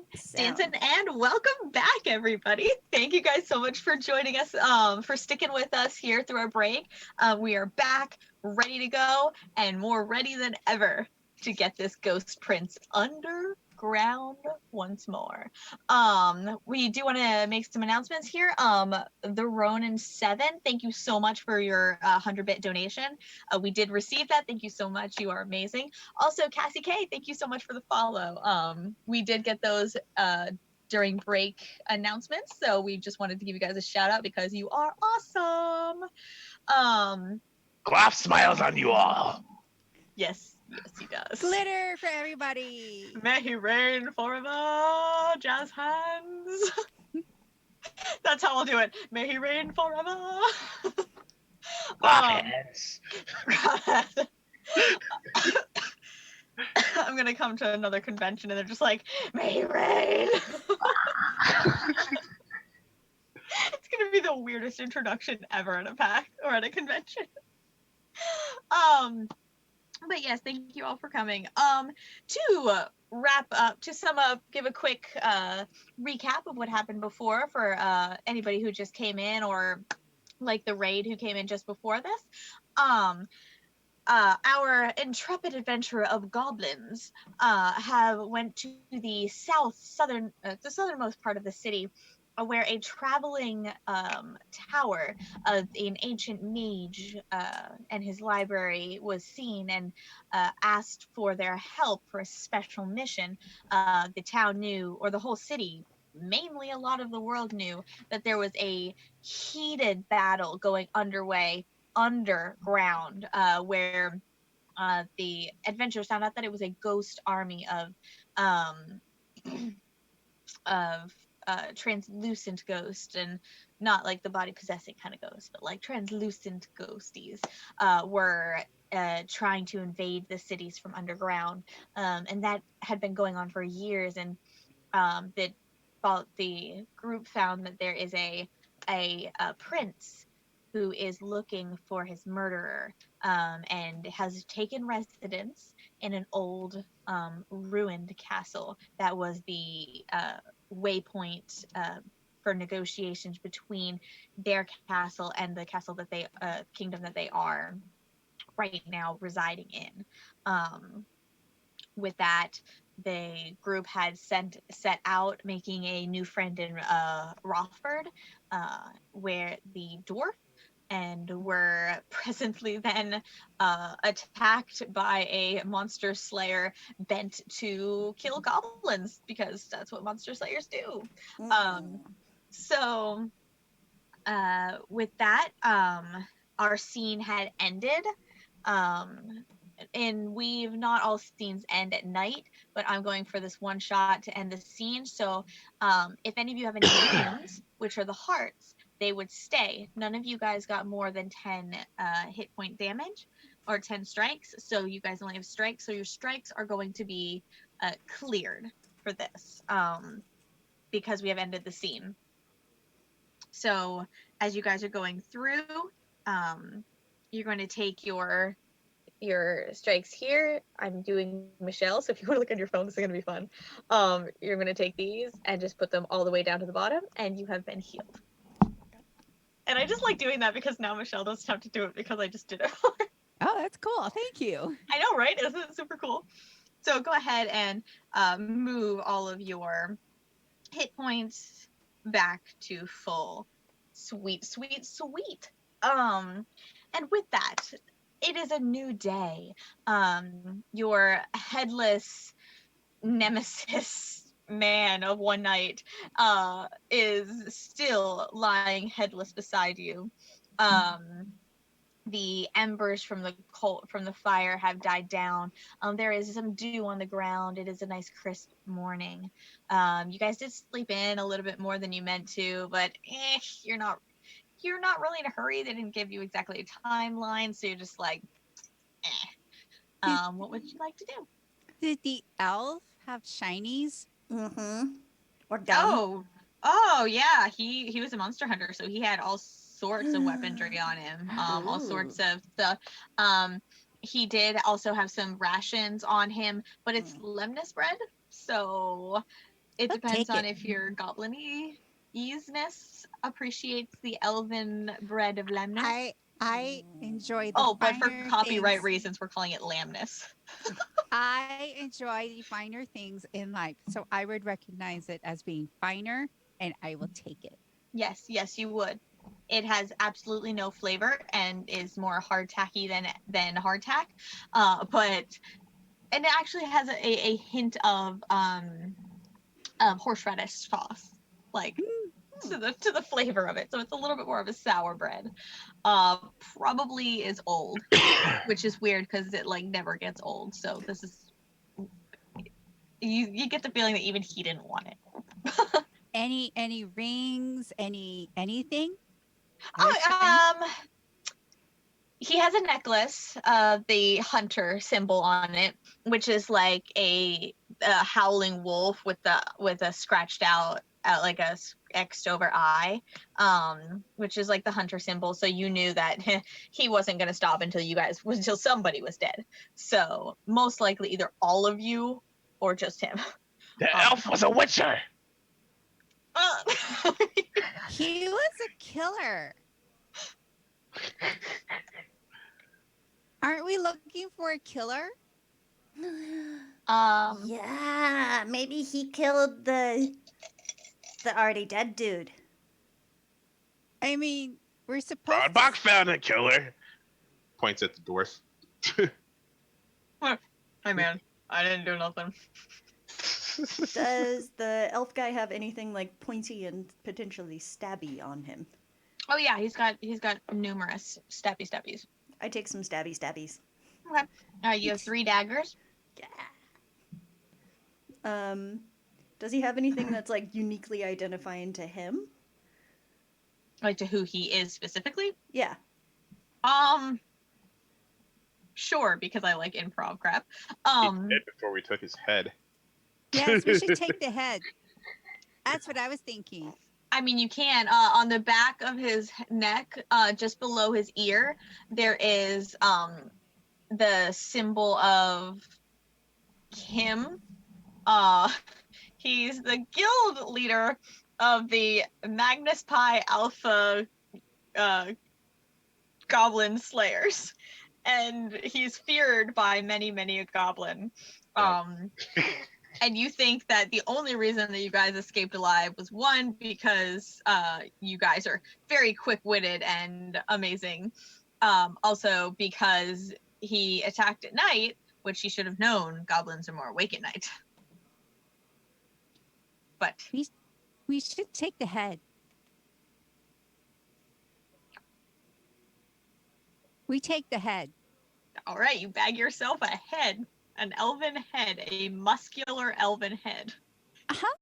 and welcome back, everybody. Thank you guys so much for joining us, for sticking with us here through our break. We are back, ready to go, and more ready than ever to get this Ghost Prince underground once more. We do want to make some announcements here. The Ronin 7, thank you so much for your 100-bit donation. We did receive that. Thank you so much. You are amazing. Also, Cassie K, thank you so much for the follow. We did get those during break announcements, so we just wanted to give you guys a shout out because you are awesome. Gloff smiles on you all. Yes, he does. Glitter for everybody. May he reign forever, jazz hands. That's how I'll do it. May he reign forever. Gloff hands. I'm gonna come to another convention and they're just like, may he reign. It's gonna be the weirdest introduction ever at a pack or at a convention. But yes, thank you all for coming. To wrap up, to sum up, give a quick recap of what happened before for anybody who just came in, or like the raid who came in just before this. Our intrepid adventurer of goblins have went to the southernmost part of the city, where a traveling tower of an ancient mage and his library was seen, and asked for their help for a special mission. The town knew, or the whole city, mainly a lot of the world knew, that there was a heated battle going underway underground, where the adventurers found out that it was a ghost army of translucent ghosts, and not like the body possessing kind of ghosts, but like translucent ghosties were trying to invade the cities from underground, and that had been going on for years. And the group found that there is a prince who is looking for his murderer, and has taken residence in an old ruined castle that was the waypoint for negotiations between their castle and the castle that they kingdom that they are right now residing in. With that, the group had set out making a new friend in Rothford, where the dwarf, and were presently then attacked by a monster slayer bent to kill goblins, because that's what monster slayers do. So with that, our scene had ended. And we've not all scenes end at night, but I'm going for this one shot to end the scene. So if any of you have any wounds, which are the hearts, they would stay. None of you guys got more than 10 hit point damage or 10 strikes. So you guys only have strikes. So your strikes are going to be cleared for this, because we have ended the scene. So as you guys are going through, you're going to take your strikes here. I'm doing Michelle, so if you want to look on your phone, this is going to be fun. You're going to take these and just put them all the way down to the bottom, and you have been healed. And I just like doing that because now Michelle doesn't have to do it because I just did it for her. Oh, that's cool. Thank you. I know, right? Isn't it super cool? So go ahead and move all of your hit points back to full. Sweet, sweet, sweet. And with that, it is a new day. Your headless nemesis man of one night is still lying headless beside you. The embers from the fire have died down. There is some dew on the ground. It is a nice crisp morning. You guys did sleep in a little bit more than you meant to, but you're not really in a hurry. They didn't give you exactly a timeline, so you're just like, what would you like to do? Did the elf have shinies? Or gum. Oh yeah, he was a monster hunter, so he had all sorts of weaponry on him, all sorts of stuff. he did also have some rations on him, but it's lemnis bread, so it I'll depends take on it. if your goblin-y easiness appreciates the elven bread of lemnis. I enjoy the Oh, but for finer copyright things. reasons, we're calling it lamnis. I enjoy the finer things in life, so I would recognize it as being finer, and I will take it. Yes, yes, you would. It has absolutely no flavor and is more hardtacky than hardtack, but and it actually has a hint of horseradish sauce, like to the flavor of it. So it's a little bit more of a sour bread. Probably is old, which is weird because it like never gets old. So this is you get the feeling that even he didn't want it. Any rings, anything? Oh, he has a necklace, the hunter symbol on it, which is like a howling wolf with a scratched out like a X'd over eye, which is like the hunter symbol. So you knew that he wasn't gonna stop until somebody was dead. So most likely either all of you or just him. The elf was a witcher. He was a killer. Aren't we looking for a killer? Yeah, maybe he killed the already dead dude. I mean, we're supposed Rodbach to. found a killer. Points at the dwarf. Hey man, I didn't do nothing. Does the elf guy have anything like pointy and potentially stabby on him? Oh yeah, he's got numerous stabbies. I take some stabbies. Okay. You have 3 daggers. Yeah. Does he have anything that's like uniquely identifying to him? Like to who he is specifically? Yeah. Sure, because I like improv crap. He did before we took his head. Yes, we should take the head. That's what I was thinking. I mean, you can. On the back of his neck, just below his ear, there is the symbol of Kim. He's the guild leader of the Magnus Pi Alpha Goblin Slayers, and he's feared by many a goblin. And you think that the only reason that you guys escaped alive was one, because you guys are very quick-witted and amazing. Also because he attacked at night, which you should have known goblins are more awake at night. But We should take the head. We take the head. all right, you bag yourself a head, an elven head, a muscular elven head. How